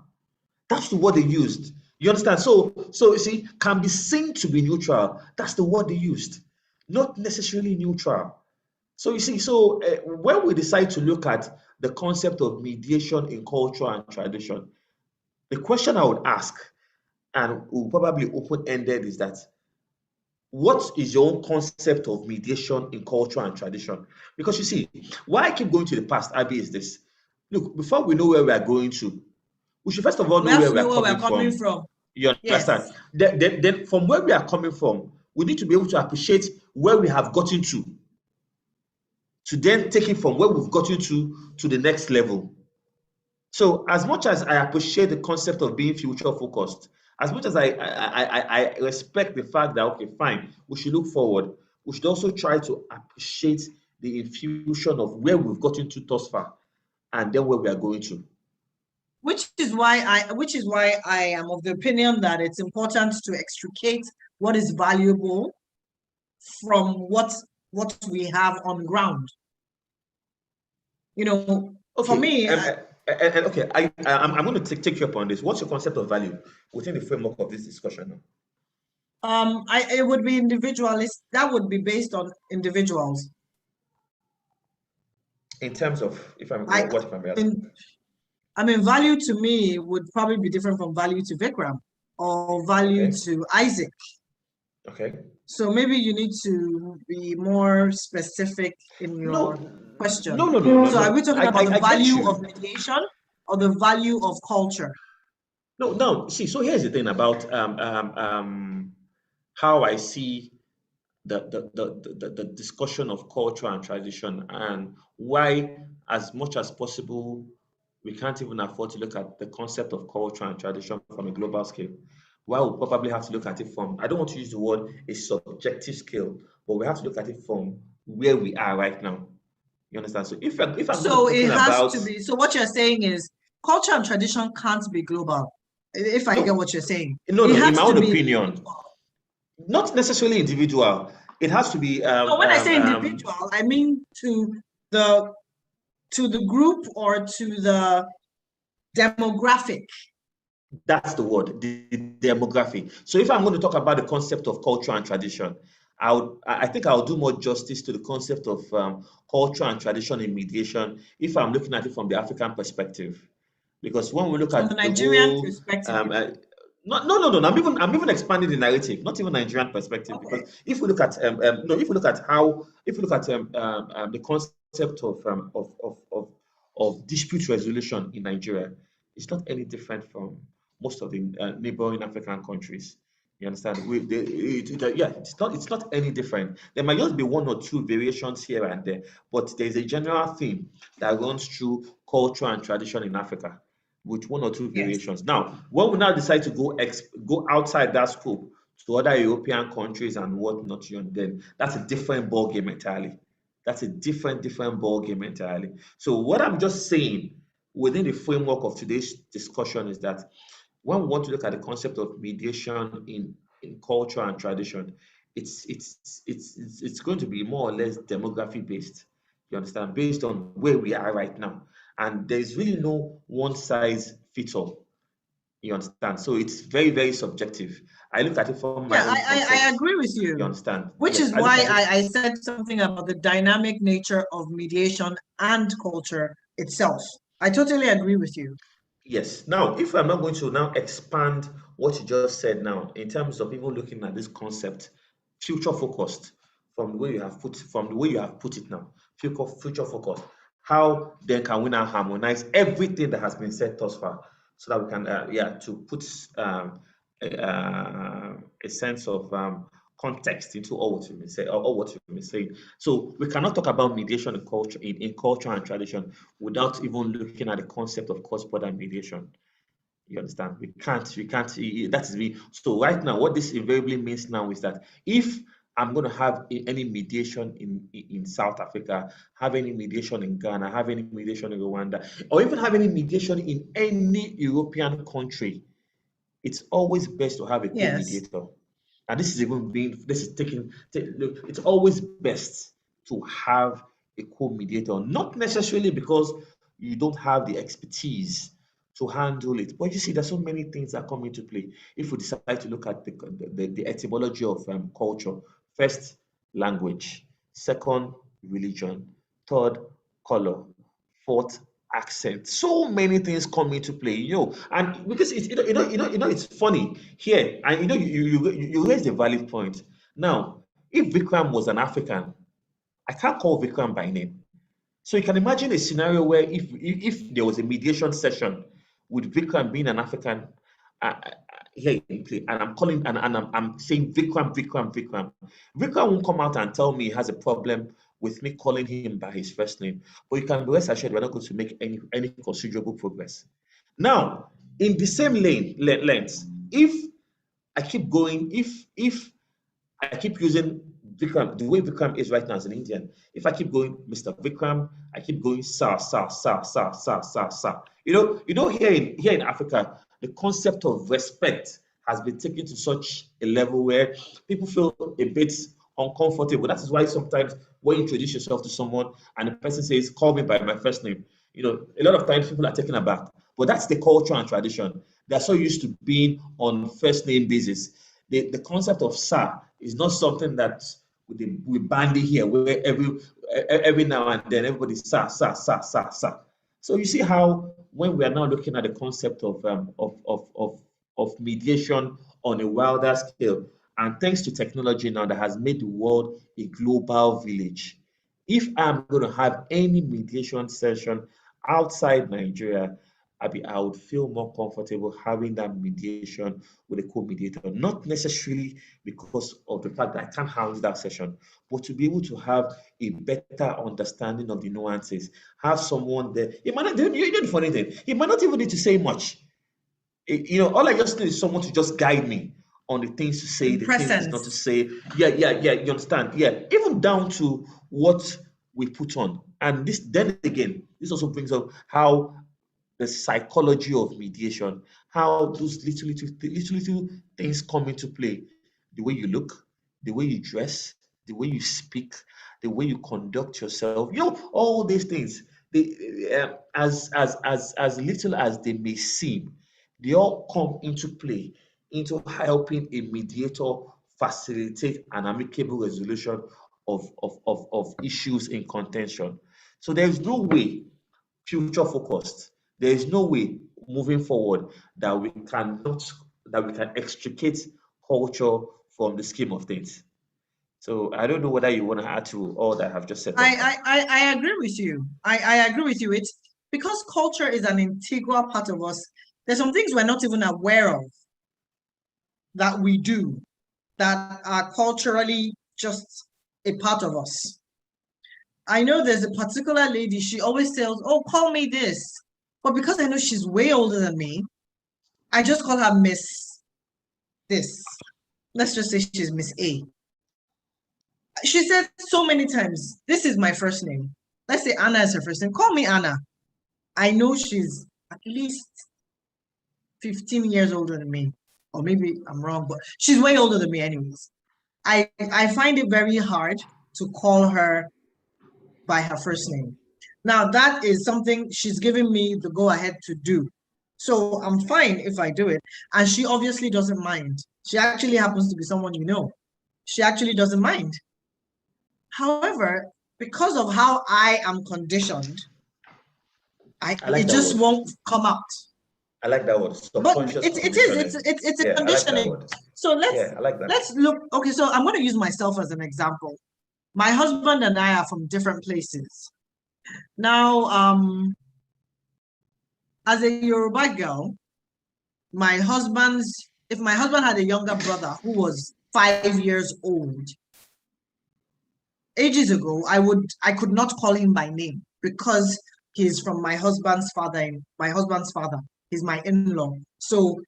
That's the word they used. You understand? So you see, can be seen to be neutral. That's the word they used, not necessarily neutral. So you see, when we decide to look at the concept of mediation in culture and tradition, the question I would ask, and will probably open-ended, is that what is your own concept of mediation in culture and tradition? Because you see, why I keep going to the past, Abby, is this. Look, before we know where we are going to, we should first of all We know have where to we know are where we're coming coming from. You understand? Yes. Then from where we are coming from, we need to be able to appreciate where we have gotten to then take it from where we've gotten to the next level. So as much as I appreciate the concept of being future focused, as much as I respect the fact that, okay, fine, we should look forward, we should also try to appreciate the infusion of where we've gotten to thus far and then where we are going to. Which is why I am of the opinion that it's important to extricate what is valuable from what we have on ground. You know, okay, for me, okay, I'm going to take you up on this. What's your concept of value within the framework of this discussion now? It would be individualist. That would be based on individuals. In terms of, if I'm asking? I mean, value to me would probably be different from value to Vikram or value to Isaac. Okay. So maybe you need to be more specific in your question. No. So are we talking about the value of mediation or the value of culture? No. See, so here's the thing about how I see the discussion of culture and tradition, and why, as much as possible, we can't even afford to look at the concept of culture and tradition from a global scale. Why we'll probably have to look at it from, I don't want to use the word a subjective scale, but we have to look at it from where we are right now. You understand? So if I'm so it has to be. So what you're saying is culture and tradition can't be global. If I get what you're saying. No, in my own opinion, not necessarily individual. It has to be. So when I say individual, I mean to the group or to the demographic. That's the word, the demographic. So if I'm going to talk about the concept of culture and tradition, I think I'll do more justice to the concept of culture and tradition in mediation if I'm looking at it from the African perspective. Because when we look at the Nigerian perspective, no. I'm even expanding the narrative, not even Nigerian perspective. Okay. Because if we look at the concept of dispute resolution in Nigeria, it's not any different from most of the neighboring African countries. You understand? It's not any different. There might just be one or two variations here and there, but there's a general theme that runs through culture and tradition in Africa, with one or two variations. Now, when we now decide to go outside that scope to other European countries and whatnot, then that's a different ball game entirely. That's a different ball game entirely. So what I'm just saying within the framework of today's discussion is that when we want to look at the concept of mediation in culture and tradition, it's going to be more or less demography based. You understand? Based on where we are right now. And there's really no one size fits all. You understand? So it's very, very subjective. I look at it from my own concept. I agree with you. You understand? Which is why I said something about the dynamic nature of mediation and culture itself. I totally agree with you. Yes. Now, if I'm not going to now expand what you just said now in terms of even looking at this concept, future focused, from the way you have put it now, future focused. How then can we now harmonize everything that has been said thus far, so that we can to put a sense of context into all what you've been saying, or what you've been saying. So we cannot talk about mediation in culture and tradition without even looking at the concept of cross-border mediation. You understand? We can't. That is me. So right now, what this invariably means now is that if I'm going to have any mediation in South Africa, have any mediation in Ghana, have any mediation in Rwanda, or even have any mediation in any European country, it's always best to have a co-mediator. And this is it's always best to have a co-mediator, not necessarily because you don't have the expertise to handle it, but you see, there's so many things that come into play. If we decide to look at the etymology of culture, first, language; second, religion; third, color; fourth, accent. So many things come into play, and because it's it's funny here, and you raised a valid point. Now, if Vikram was an African, I can't call Vikram by name. So you can imagine a scenario where if there was a mediation session with Vikram being an African, here in play, and I'm calling and I'm saying Vikram. Vikram won't come out and tell me he has a problem with me calling him by his first name. But you can be rest assured we're not going to make any considerable progress. Now, in the same length, if I keep going, if I keep using Vikram, the way Vikram is right now as an Indian. If I keep going, Mr. Vikram, I keep going, sir. You know, here in Africa, the concept of respect has been taken to such a level where people feel a bit uncomfortable. That is why sometimes when you introduce yourself to someone and the person says, call me by my first name, you know, a lot of times people are taken aback. But that's the culture and tradition. They're so used to being on first name basis. The concept of sir is not something that we bandy here, where every now and then everybody sir. So you see how when we are now looking at the concept of mediation on a wilder scale, and thanks to technology now that has made the world a global village, if I'm going to have any mediation session outside Nigeria, I would feel more comfortable having that mediation with a co-mediator, not necessarily because of the fact that I can't handle that session, but to be able to have a better understanding of the nuances. Have someone there. You know the funny thing, he might not even need to say much. You know, all I just need is someone to just guide me on the things to say, the things not to say. Yeah, you understand? Yeah, even down to what we put on. And then again, this also brings up how the psychology of mediation, how those little things come into play. The way you look, the way you dress, the way you speak, the way you conduct yourself, you know, all these things, as little as they may seem, they all come into play into helping a mediator facilitate an amicable resolution of issues in contention. So there is no way future focused. There is no way moving forward that we can extricate culture from the scheme of things. So I don't know whether you want to add to all that I've just said. I agree with you. I agree with you. It's because culture is an integral part of us. There's some things we're not even aware of that we do that are culturally just a part of us. I know there's a particular lady, she always tells, oh, call me this. But because I know she's way older than me, I just call her Miss this. Let's just say she's Miss A. She said so many times, this is my first name. Let's say Anna is her first name. Call me Anna. I know she's at least 15 years older than me. Or maybe I'm wrong, but she's way older than me anyways. I find it very hard to call her by her first name. Now, that is something she's giving me the go-ahead to do. So I'm fine if I do it. And she obviously doesn't mind. She actually happens to be someone you know. She actually doesn't mind. However, because of how I am conditioned, it just won't come out. I like that word. But it's a conditioning. Like so let's look. Okay, so I'm going to use myself as an example. My husband and I are from different places. Now, as a Yoruba girl, if my husband had a younger brother who was 5 years old, ages ago, I could not call him by name because he's from my husband's father. He's my in-law. So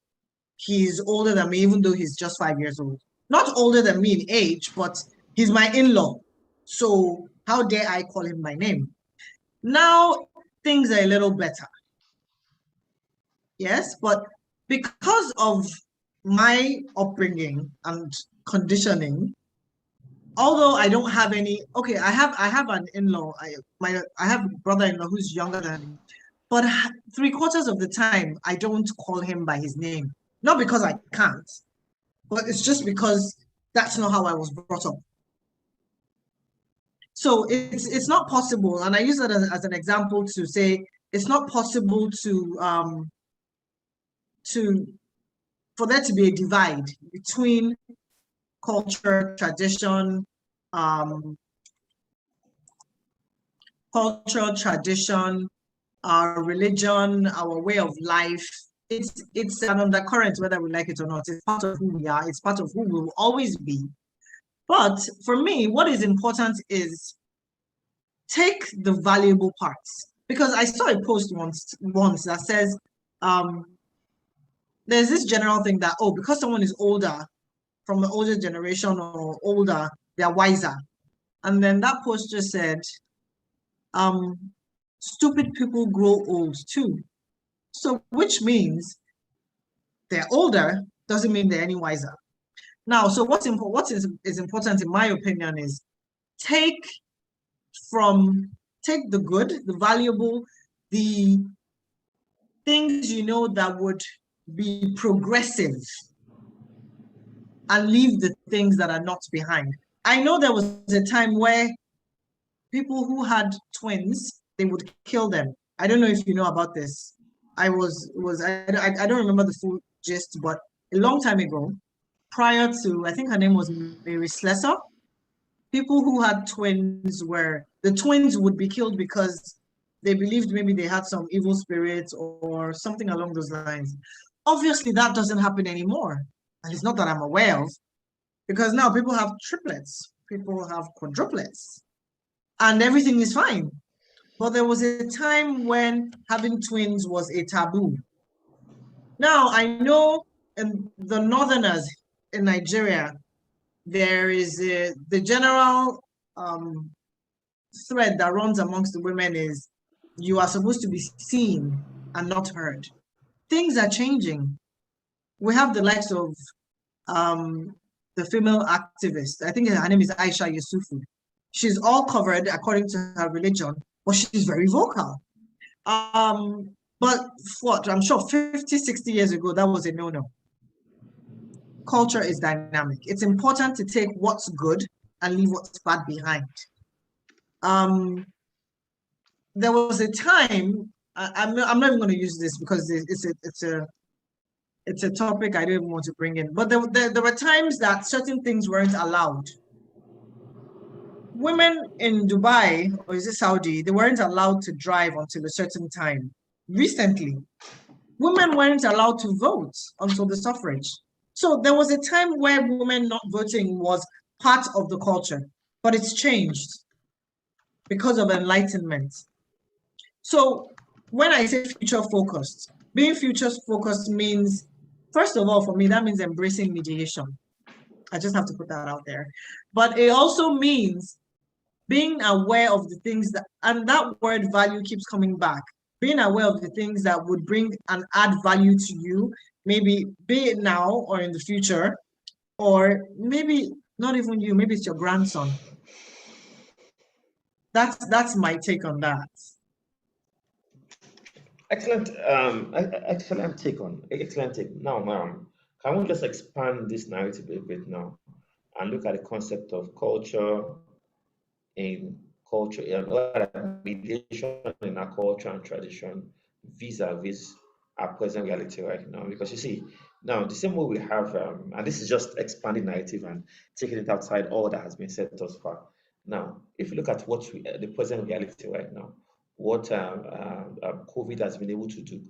he's older than me, even though he's just 5 years old. Not older than me in age, but he's my in-law. So how dare I call him by name? Now things are a little better. Yes, but because of my upbringing and conditioning, although I don't have any, okay, I have an in-law, I have a brother-in-law who's younger than me, but 3/4 of the time I don't call him by his name. Not because I can't, but it's just because that's not how I was brought up. So it's not possible, and I use that as an example to say it's not possible for there to be a divide between culture, tradition, cultural tradition, our religion, our way of life. It's an undercurrent, whether we like it or not. It's part of who we are. It's part of who we will always be. But for me, what is important is take the valuable parts. Because I saw a post once that says, there's this general thing that, oh, because someone is older, from the older generation or older, they're wiser. And then that post just said, stupid people grow old too. So which means they're older, doesn't mean they're any wiser. Now, so what is important in my opinion is take the good, the valuable, the things you know that would be progressive, and leave the things that are not behind. I know there was a time where people who had twins, they would kill them. I don't know if you know about this. I don't remember the full gist, but a long time ago, prior to, I think her name was Mary Slessor, people who had twins the twins would be killed because they believed maybe they had some evil spirits or something along those lines. Obviously, that doesn't happen anymore. And it's not that I'm aware of, because now people have triplets, people have quadruplets, and everything is fine. But there was a time when having twins was a taboo. Now, I know in the northerners in Nigeria, there is the general thread that runs amongst the women is you are supposed to be seen and not heard. Things are changing. We have the likes of the female activist. I think her name is Aisha Yusufu. She's all covered according to her religion, but she's very vocal. But what I'm sure 50, 60 years ago, that was a no-no. Culture is dynamic. It's important to take what's good and leave what's bad behind. There was a time, I'm not even going to use this because it's a topic I don't even want to bring in, but there were times that certain things weren't allowed. Women in Dubai, or is it Saudi, they weren't allowed to drive until a certain time. Recently, women weren't allowed to vote until the suffrage. So there was a time where women not voting was part of the culture, but it's changed because of enlightenment. So when I say future focused, being future focused means, first of all, for me, that means embracing mediation. I just have to put that out there. But it also means being aware of the things that, and that word value keeps coming back, being aware of the things that would bring and add value to you, maybe be it now or in the future, or maybe not even you, maybe it's your grandson. That's my take on that. Excellent, excellent take. Now, can we just expand this narrative a bit now and look at the concept of culture and mediation in our culture and tradition vis-a-vis our present reality right now? Because you see, now the same way we have, and this is just expanding narrative and taking it outside all that has been said thus far. Now, if you look at what the present reality right now, what COVID has been able to do,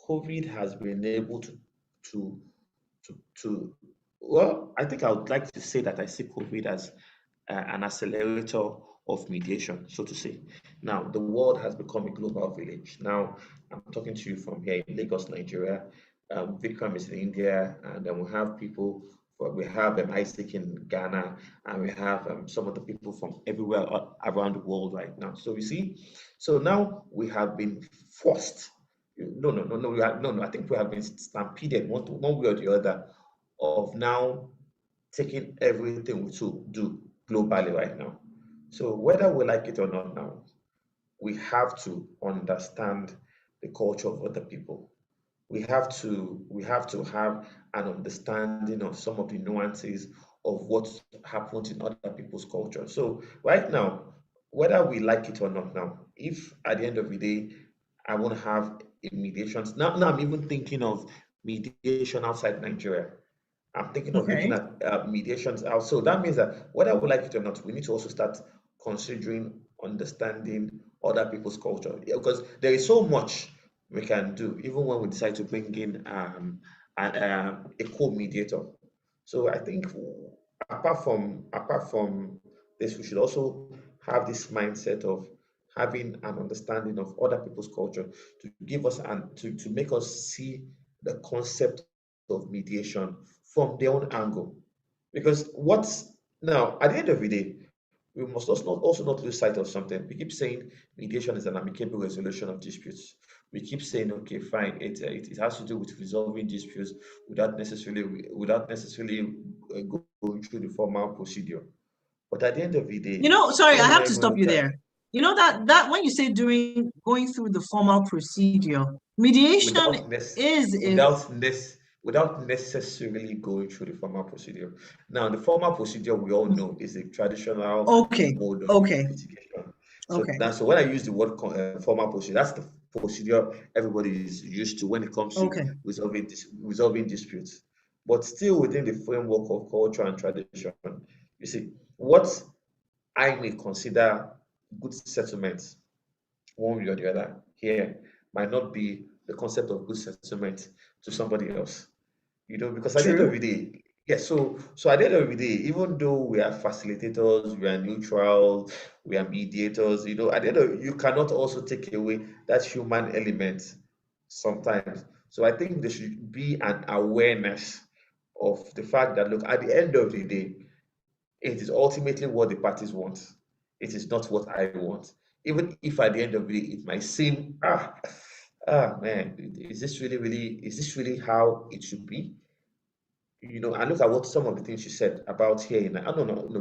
COVID has been able to well, I think I would like to say that I see COVID as an accelerator of mediation, so to say. Now, the world has become a global village. Now, I'm talking to you from here in Lagos, Nigeria. Vikram is in India, and then we have people. We have Isaac in Ghana, and we have some of the people from everywhere around the world right now. So you see, so now we have been forced. No. I think we have been stampeded one way or the other of now taking everything we do globally right now. So whether we like it or not now, we have to understand the culture of other people. We have to have an understanding of some of the nuances of what happens in other people's culture. So right now, whether we like it or not now, if at the end of the day I want to have a mediation, now I'm even thinking of mediation outside Nigeria. I'm thinking of looking at mediations out. So that means that whether we like it or not, we need to also start considering understanding other people's culture. Yeah, because there is so much we can do, even when we decide to bring in a co-mediator. So I think apart from this, we should also have this mindset of having an understanding of other people's culture to give us and to make us see the concept of mediation from their own angle. Because what's now at the end of the day, we must also not lose sight of something. We keep saying mediation is an amicable resolution of disputes. We keep saying, okay, fine, it has to do with resolving disputes without necessarily going through the formal procedure. But at the end of the day, sorry, I when we have not to even stop look you at there. You know that when you say going through the formal procedure, mediation is without necessarily going through the formal procedure. Now, the formal procedure we all know is the traditional mode of litigation. So when I use the word formal procedure, that's the procedure everybody is used to when it comes to resolving disputes. But still within the framework of culture and tradition, you see, what I may consider good settlement one way or the other here might not be the concept of good settlement to somebody else. Because at the end of the day, yeah, so at the end of the day, even though we are facilitators, we are neutral, we are mediators, at the end of you cannot also take away that human element sometimes. So I think there should be an awareness of the fact that look, at the end of the day, it is ultimately what the parties want. It is not what I want. Even if at the end of the day it might seem, man, is this really how it should be? And look at what some of the things you said about here. No,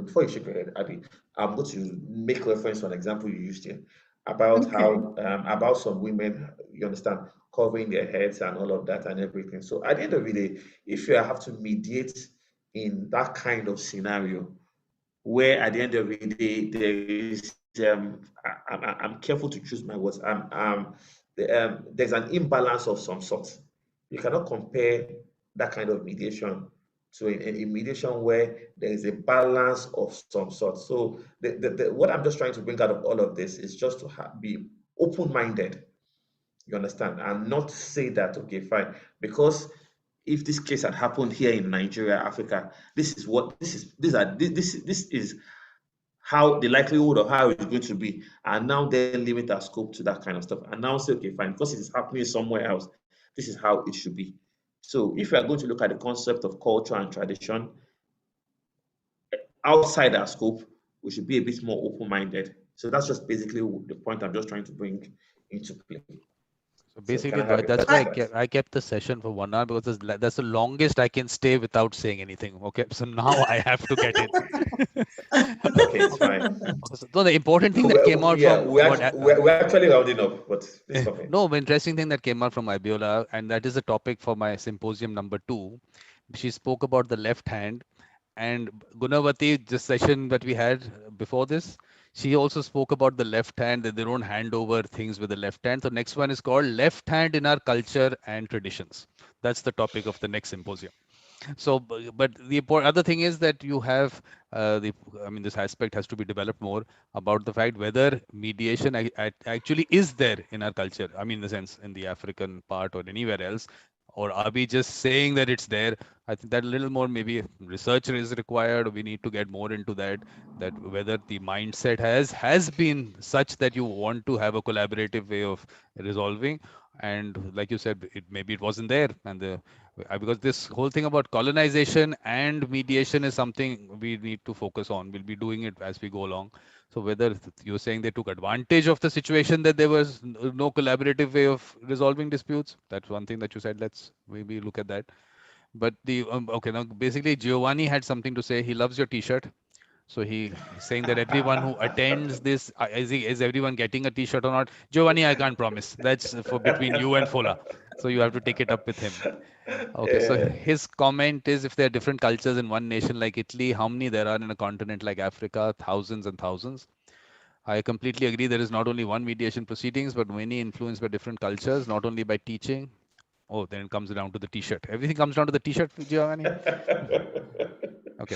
before you shake your head, Abby, I'm going to make reference to an example you used here about how about some women, you understand, covering their heads and all of that and everything. So at the end of the day, if you have to mediate in that kind of scenario, where at the end of the day there is I'm careful to choose my words. There's an imbalance of some sort. You cannot compare that kind of mediation to a mediation where there is a balance of some sort. So what I'm just trying to bring out of all of this is just to be open-minded. You understand, and not say that okay, fine, because if this case had happened here in Nigeria, Africa, this is how the likelihood of how it's going to be, and now then limit our scope to that kind of stuff, and now say, okay, fine, because it is happening somewhere else, this is how it should be. So if we are going to look at the concept of culture and tradition outside our scope, we should be a bit more open-minded. So that's just basically the point I'm just trying to bring into play. So basically, that's why I kept the session for 1 hour, because that's the longest I can stay without saying anything. Okay, so now I have to get in. Okay, it's fine. So the important thing that came out from we're actually rounding up, but it's okay. No, interesting thing that came out from Abiola, and that is the topic for my symposium number 2. She spoke about the left hand, and Gunavathi, this session that we had before this, she also spoke about the left hand, that they don't hand over things with the left hand. So next one is called left hand in our culture and traditions. That's the topic of the next symposium. So, but the other thing is that you have this aspect has to be developed more about the fact whether mediation actually is there in our culture. I mean, in the sense in the African part or anywhere else, or are we just saying that it's there? I think that a little more maybe research is required. We need to get more into that whether the mindset has been such that you want to have a collaborative way of resolving, and like you said, maybe it wasn't there, and because this whole thing about colonization and mediation is something we need to focus on. We'll be doing it as we go along. So whether you're saying they took advantage of the situation that there was no collaborative way of resolving disputes, that's one thing that you said. Let's maybe look at that. But okay, now basically Giovanni had something to say. He loves your T-shirt. So he's saying that everyone who attends this, is everyone getting a T-shirt or not? Giovanni, I can't promise. That's for between you and Fola. So you have to take it up with him. Okay, so his comment is, if there are different cultures in one nation like Italy, how many there are in a continent like Africa? Thousands and thousands. I completely agree. There is not only one mediation proceedings, but many influenced by different cultures, not only by teaching, Oh, then it comes down to the T-shirt. Everything comes down to the T-shirt, Giovanni. Okay.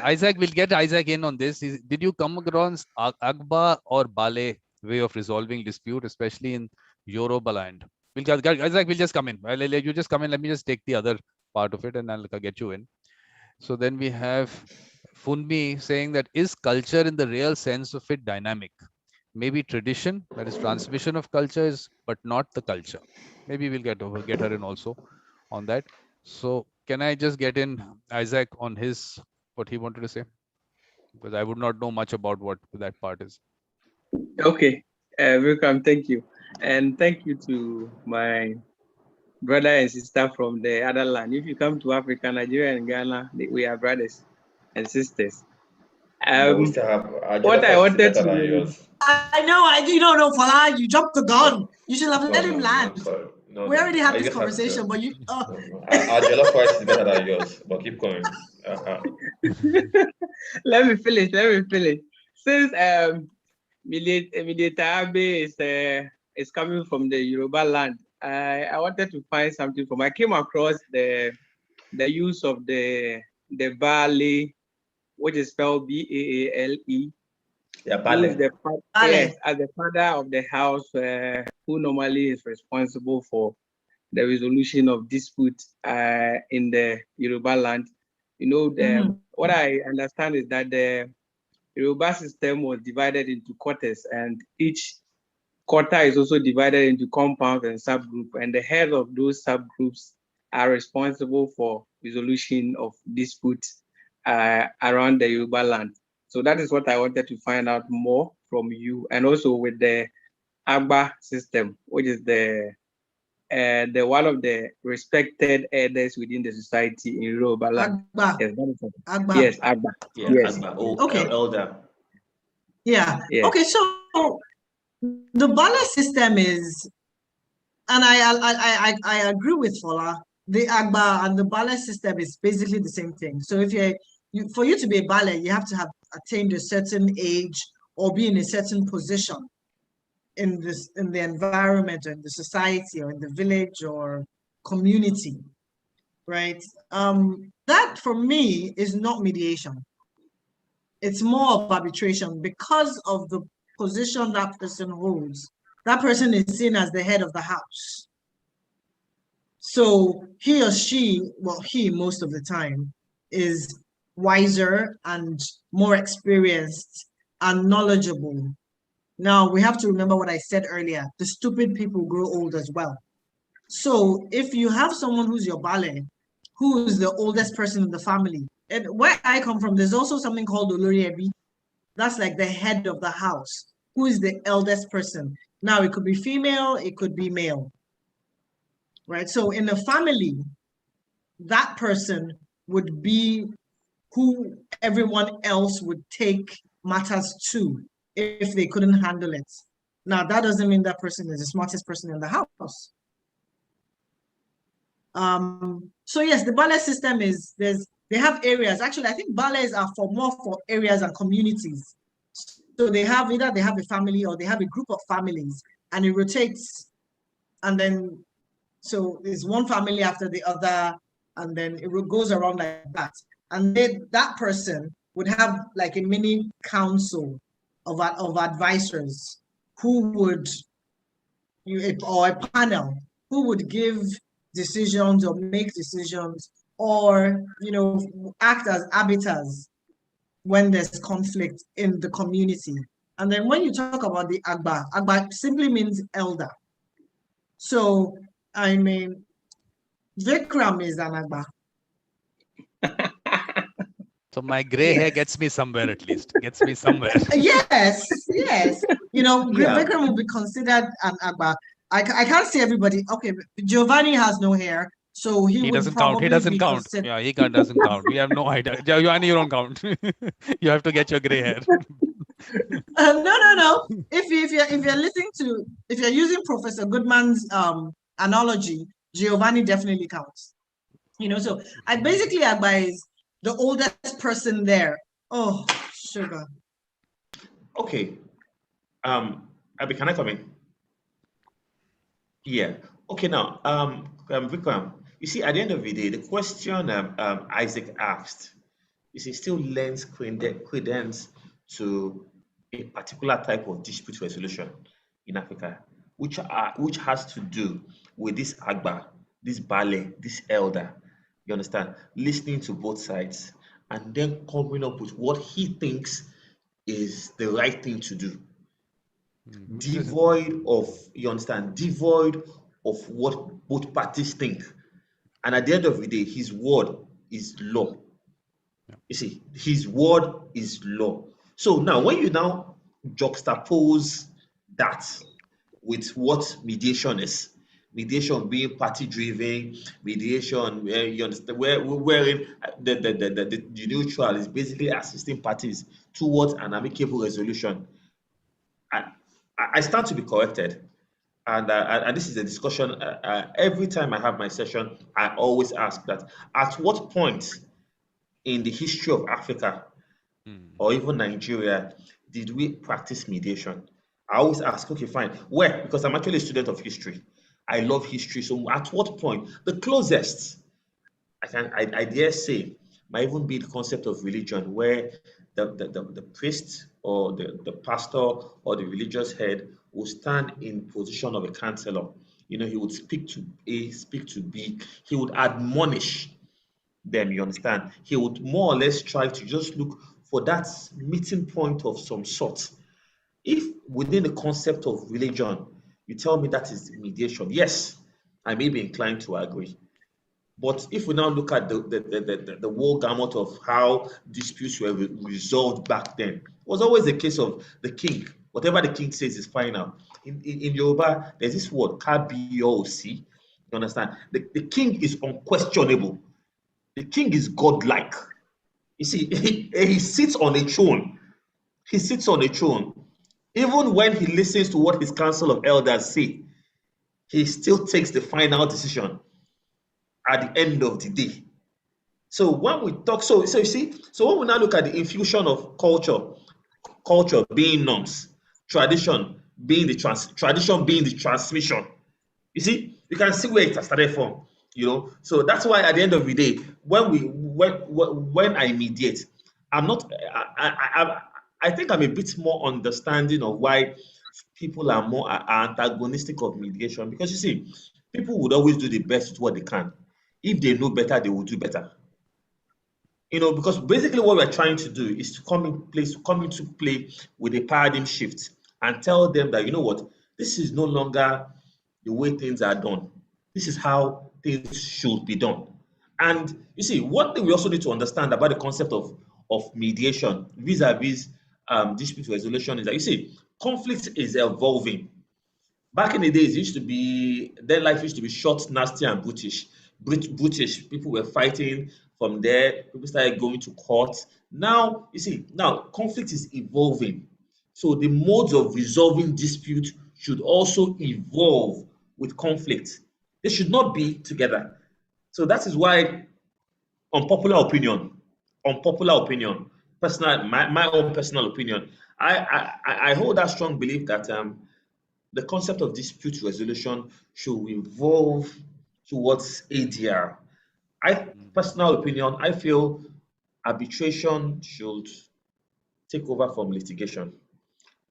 Isaac, we'll get Isaac in on this. Did you come across Agba or Bale way of resolving dispute, especially in Yoruba land? Isaac will just come in. You just come in. Let me just take the other part of it and I'll get you in. So then we have Funmi saying that is culture in the real sense of it dynamic? Maybe tradition, that is transmission of cultures, but not the culture. Maybe we'll get her in also on that. So can I just get in Isaac on what he wanted to say? Because I would not know much about what that part is. Okay, welcome, thank you. And thank you to my brother and sister from the other land. If you come to Africa, Nigeria and Ghana, we are brothers and sisters. But we still have What I wanted to than yours. I know, you don't know, Fola, you jumped the gun. You should have let him land. We already had this conversation, but you... Our jollof rice is better than yours, but keep going. Let me finish. Since Mediator Abe is coming from the Yoruba land, I wanted to find something from. I came across the use of the Bale, which is spelled B-A-A-L-E. Yeah, Bale. Yes, as the father of the house, who normally is responsible for the resolution of disputes in the Yoruba land. You know, what I understand is that the Yoruba system was divided into quarters, and each quarter is also divided into compounds and subgroups, and the heads of those subgroups are responsible for resolution of disputes around the Yoruba land. So that is what I wanted to find out more from you, and also with the Agba system, which is the one of the respected elders within the society in Yoruba land. Agba. Yes, Agba. Yes, Agba. Yeah, yes. Agba. Okay. Elder. Yeah. Yes. Okay, so the Bale system is, and I agree with Fola, the Agba and the Bale system is basically the same thing. So if for you to be a Bale, you have to have attained a certain age or be in a certain position in the environment or in the society or in the village or community, right? That for me is not mediation. It's more of arbitration because of the position that person holds. That person is seen as the head of the house. So he or she, well, he most of the time, is wiser and more experienced and knowledgeable. Now, we have to remember what I said earlier. The stupid people grow old as well. So if you have someone who's your Bale, who is the oldest person in the family, and where I come from, there's also something called Olori Ebi. That's like the head of the house. Who is the eldest person? Now, it could be female, it could be male, right? So in a family, that person would be who everyone else would take matters to if they couldn't handle it. Now, that doesn't mean that person is the smartest person in the house. So yes, the Bale system is, they have areas. Actually, I think Bales are more for areas and communities. So either they have a family or they have a group of families, and it rotates. And then, so it's one family after the other, and then it goes around like that. And then that person would have like a mini council of advisors who would, or a panel, who would give decisions or make decisions or, act as arbiters when there's conflict in the community. And then when you talk about the Agba simply means elder. So, I mean, Vikram is an Agba. So my gray hair gets me somewhere at least. Gets me somewhere. Yes. Vikram will be considered an Agba. I can't see everybody. Okay, Giovanni has no hair, so he doesn't count. He doesn't count. Yeah, he doesn't count. We have no idea. Giovanni, you don't count. You have to get your gray hair. No. If you're using Professor Goodman's analogy, Giovanni definitely counts. So I basically Agba is the oldest person there. Oh, sugar. Okay. Abby, can I come in? Yeah. Okay, now, Vikram, you see, at the end of the day, the question Isaac asked, you see, still lends credence to a particular type of dispute resolution in Africa, which has to do with this Agba, this Bale, this elder. You understand? Listening to both sides and then coming up with what he thinks is the right thing to do, devoid of, you understand, devoid of what both parties think. And at the end of the day, his word is law. You see, his word is law. So now, when you now juxtapose that with what mediation is, mediation being party-driven, mediation where you understand wherein the neutral is basically assisting parties towards an amicable resolution. I stand to be corrected. And this is a discussion. Every time I have my session, I always ask that at what point in the history of Africa or even Nigeria did we practice mediation? I always ask, okay, fine. Where? Because I'm actually a student of history. I love history. So at what point? The closest I dare say might even be the concept of religion, where the priest or the pastor or the religious head will stand in position of a counselor. You know, he would speak to A, speak to B, he would admonish them, you understand? He would more or less try to just look for that meeting point of some sort. If within the concept of religion, you tell me that is mediation, yes, I may be inclined to agree. But if we now look at the whole gamut of how disputes were resolved back then, it was always a case of the king. Whatever the king says is final. In Yoruba, there's this word, KBOC. You understand? The king is unquestionable. The king is godlike. You see, he sits on a throne. He sits on a throne. Even when he listens to what his council of elders say, he still takes the final decision at the end of the day. So when we talk, so you see, so when we now look at the infusion of culture being norms, tradition being the transmission, you see, you can see where it has started from. You know, so that's why at the end of the day, when I mediate, I'm not. I think I'm a bit more understanding of why people are more antagonistic of mediation, because you see, people would always do the best with what they can. If they know better, they will do better. You know, because basically what we're trying to do is to come into play with a paradigm shift and tell them that, you know what, this is no longer the way things are done. This is how things should be done. And you see, one thing we also need to understand about the concept of mediation vis-a-vis dispute resolution is that, you see, conflict is evolving. Back in the days, life used to be short, nasty, and brutish. Brutish, people were fighting. From there, people started going to court. Now, you see, conflict is evolving. So the modes of resolving dispute should also evolve with conflict. They should not be together. So that is why, unpopular opinion, my own personal opinion, I hold that strong belief that the concept of dispute resolution should evolve towards ADR. Personal opinion, I feel arbitration should take over from litigation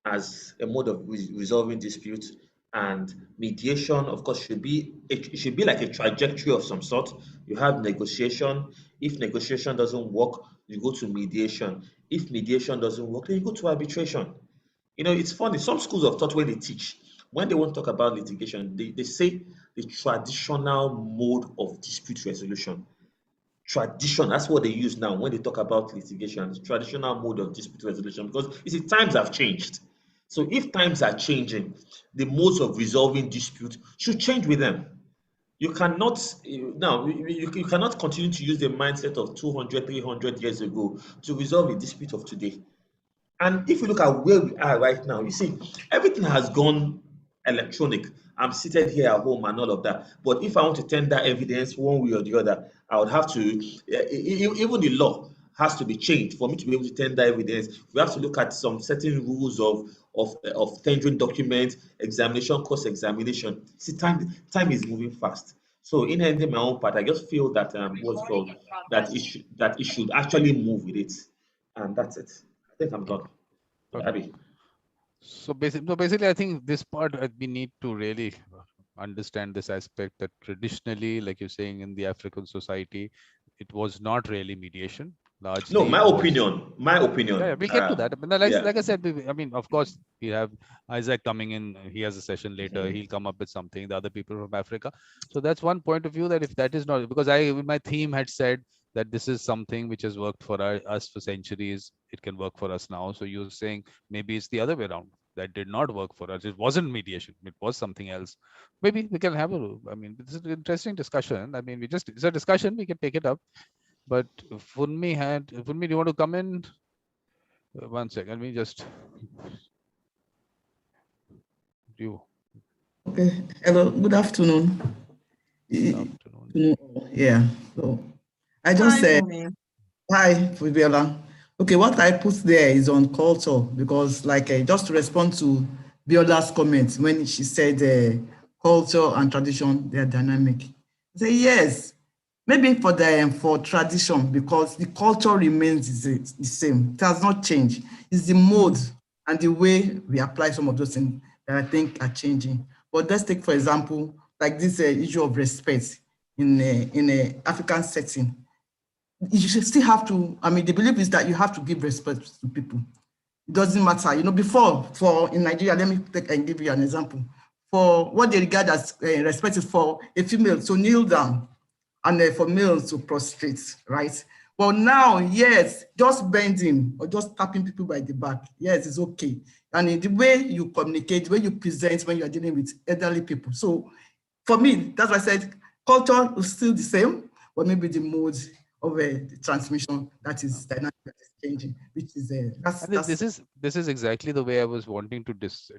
as a mode of resolving disputes, and mediation, of course, it should be like a trajectory of some sort. You have negotiation. If negotiation doesn't work, you go to mediation. If mediation doesn't work, then you go to arbitration. You know, it's funny. Some schools of thought, when they teach, when they want to talk about litigation, they say the traditional mode of dispute resolution. Tradition, that's what they use now when they talk about litigation, the traditional mode of dispute resolution, because you see, times have changed. So if times are changing, the modes of resolving dispute should change with them. You cannot now you cannot continue to use the mindset of 200, 300 years ago to resolve a dispute of today. And if you look at where we are right now, you see, everything has gone electronic. I'm seated here at home and all of that. But if I want to tender evidence one way or the other, I would have to, even the law, has to be changed for me to be able to tender evidence. We have to look at some certain rules of tendering documents, examination, cross examination. See, time is moving fast. So in ending my own part, I just feel that what's it called, that it should actually move with it, and that's it. I think I'm done. Okay. Abby. So basically, I think this part we need to really understand this aspect that traditionally, like you're saying, in the African society, it was not really mediation. No, Largely, my it was. opinion. My Yeah, opinion. we'll get to that. But Yeah. like I said, I mean, of course, we have Isaac coming in. He has a session later. He'll come up with something. The other people from Africa. So that's one point of view that if that is not, because my theme had said that this is something which has worked for us for centuries. It can work for us now. So you're saying maybe it's the other way around. That did not work for us. It wasn't mediation. It was something else. Maybe we can have I mean, this is an interesting discussion. I mean, it's a discussion. We can take it up. But Funmi, do you want to come in? One second, let me just do. Okay. Hello. Good afternoon. Good afternoon. Yeah. So I just said hi, Fubiola. Okay, what I put there is on culture because, like, just to respond to Biola's comments when she said culture and tradition they are dynamic. I say yes. Maybe for tradition, because the culture remains the same. It has not changed. It's the mode and the way we apply some of those things that I think are changing. But let's take, for example, like this issue of respect in a African setting. You should still have to, I mean, the belief is that you have to give respect to people. It doesn't matter. Before, in Nigeria, let me take and give you an example. For what they regard as respect is for a female to kneel down, and for males to prostrate, right? Well, now, yes, just bending or just tapping people by the back, yes, it's okay. And in the way you communicate, the way you present when you're dealing with elderly people. So for me, that's why I said culture is still the same, but maybe the mode of the transmission that is dynamic, that is changing, which is this is exactly the way I was wanting to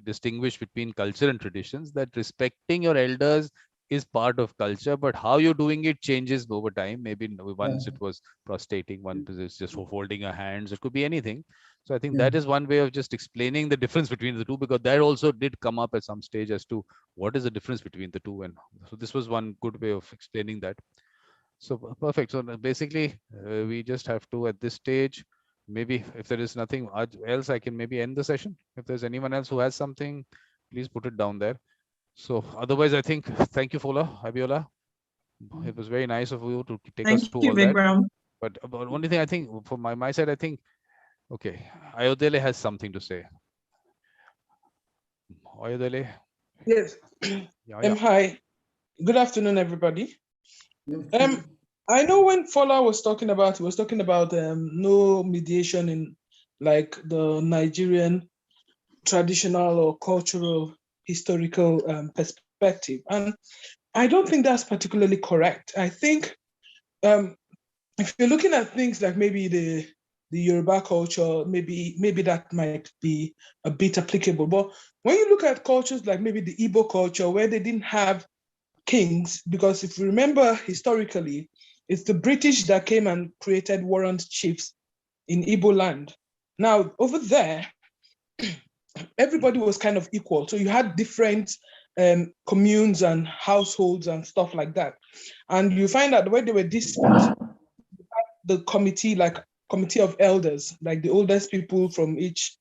distinguish between culture and traditions, that respecting your elders is part of culture, but how you're doing it changes over time. Maybe once it was prostrating, one is just holding your hands, it could be anything. So I think that is one way of just explaining the difference between the two, because that also did come up at some stage as to what is the difference between the two. And so this was one good way of explaining that. So perfect. So basically, we just have to, at this stage, maybe if there is nothing else, I can maybe end the session. If there's anyone else who has something, please put it down there. So otherwise, I think, thank you, Fola Abiola. It was very nice of you to take us through all Vikram. that. But only thing I think from my side, I think, okay, Ayodele has something to say. Ayodele. Yes. Yeah. Hi. Good afternoon, everybody. I know when Fola was talking about, he was talking about no mediation in like the Nigerian traditional or cultural historical perspective. And I don't think that's particularly correct. I think if you're looking at things like maybe the Yoruba culture, maybe that might be a bit applicable. But when you look at cultures like maybe the Igbo culture, where they didn't have kings, because if you remember historically, it's the British that came and created warrant chiefs in Igbo land. Now, over there, everybody was kind of equal. So you had different communes and households and stuff like that. And you find that when there were disputes, the committee of elders, like the oldest people from each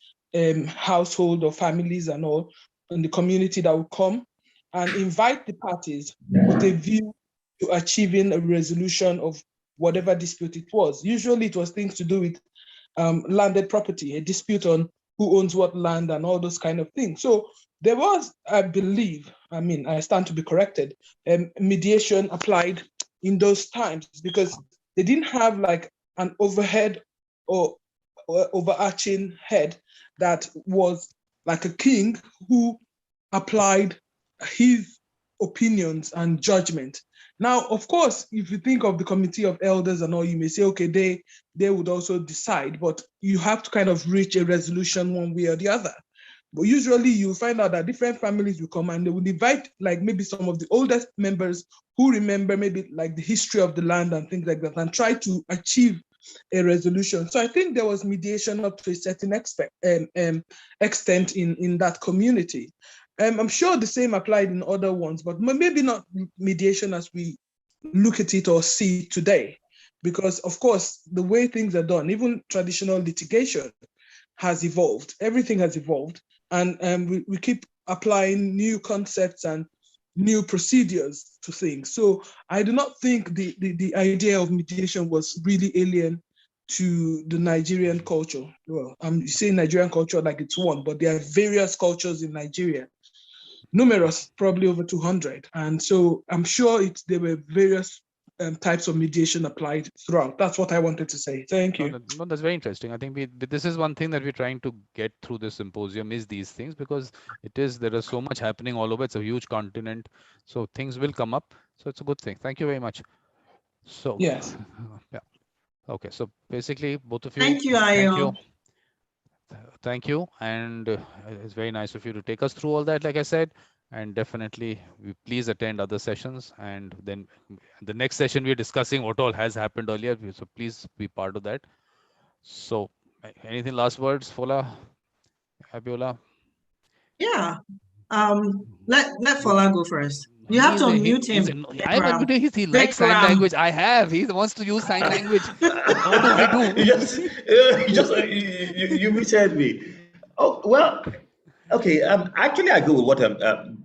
household or families and all in the community that would come and invite the parties with a view to achieving a resolution of whatever dispute it was. Usually it was things to do with landed property, a dispute on who owns what land and all those kind of things. So there was, I believe, I stand to be corrected, mediation applied in those times because they didn't have like an overhead or overarching head that was like a king who applied his opinions and judgment. Now, of course, if you think of the committee of elders and all, you may say, okay, they would also decide, but you have to kind of reach a resolution one way or the other. But usually you find out that different families will come and they will invite like maybe some of the oldest members who remember maybe like the history of the land and things like that and try to achieve a resolution. So I think there was mediation up to a certain extent in that community. I'm sure the same applied in other ones, but maybe not mediation as we look at it or see it today. Because, of course, the way things are done, even traditional litigation has evolved. Everything has evolved. And we keep applying new concepts and new procedures to things. So I do not think the idea of mediation was really alien to the Nigerian culture. Well, I'm saying Nigerian culture like it's one, but there are various cultures in Nigeria, numerous, probably over 200. And so I'm sure there were various types of mediation applied throughout. That's what I wanted to say. Thank you. No, that's very interesting. I think this is one thing that we're trying to get through this symposium is these things, because there is so much happening all over. It's a huge continent, so things will come up. So it's a good thing. Thank you very much. So yes, yeah, okay. So basically, both of you. Thank you, Ayo. Thank you, and it's very nice of you to take us through all that. Like I said. And definitely, please attend other sessions. And then the next session, we're discussing what all has happened earlier. So please be part of that. So anything last words, Fola, Abiola? Yeah. Let Fola go first. You have to unmute him. I'm unmuting. He likes sign language. I have. He wants to use sign language. What do we do? You muted me. Oh, well. Okay, actually, I agree with what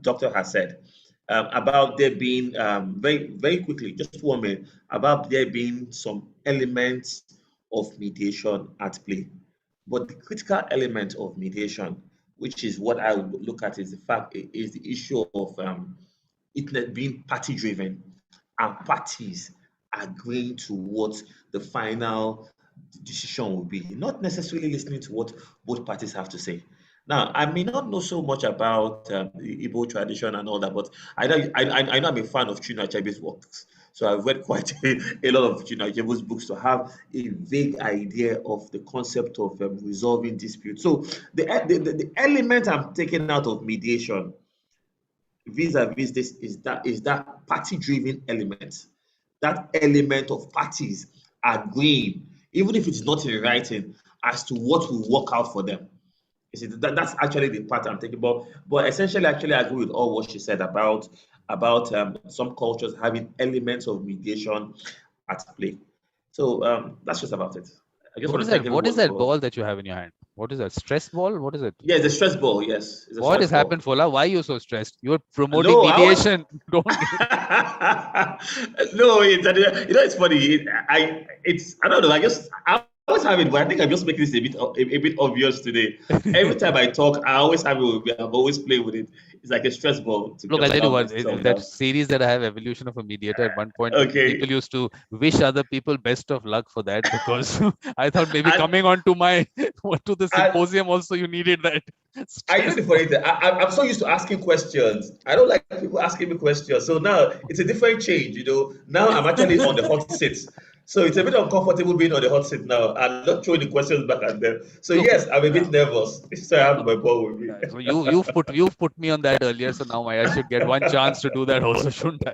Doctor has said about there being, very, very quickly, just 1 minute, about there being some elements of mediation at play. But the critical element of mediation, which is what I would look at, is the issue of it being party-driven and parties agreeing to what the final decision will be, not necessarily listening to what both parties have to say. Now, I may not know so much about the Igbo tradition and all that, but I know I'm a fan of Chinua Achebe's works. So I've read quite a lot of Chinua Achebe's books to have a vague idea of the concept of resolving disputes. So the element I'm taking out of mediation vis-a-vis this is that party-driven element, that element of parties agreeing, even if it's not in writing, as to what will work out for them. You see, that's actually the part I'm taking about. But essentially, actually, I agree with all what she said about some cultures having elements of mediation at play. So that's just about it. I just what is that ball that you have in your hand? What is that? Stress ball? What is it? Yeah, the stress ball. Yes. What has happened, Fola? Why are you so stressed? You're promoting mediation. Don't. No, it's funny. I don't know. I always have it, but I think I'm just making this a bit obvious today. Every time I talk, I always have it with me. I'm always playing with it. It's like a stress ball. Look, I'll tell you what, that series that I have, Evolution of a Mediator, at one point, people used to wish other people best of luck for that, because I thought maybe coming on to the symposium also, you needed that. I know the funny thing. I'm so used to asking questions. I don't like people asking me questions. So now it's a different change, Now I'm actually on the hot seat. So it's a bit uncomfortable being on the hot seat now and not throwing the questions back at them. So yes, I'm a bit nervous. So I have my ball with me. So you've put me on that earlier. So now I should get one chance to do that also, shouldn't I?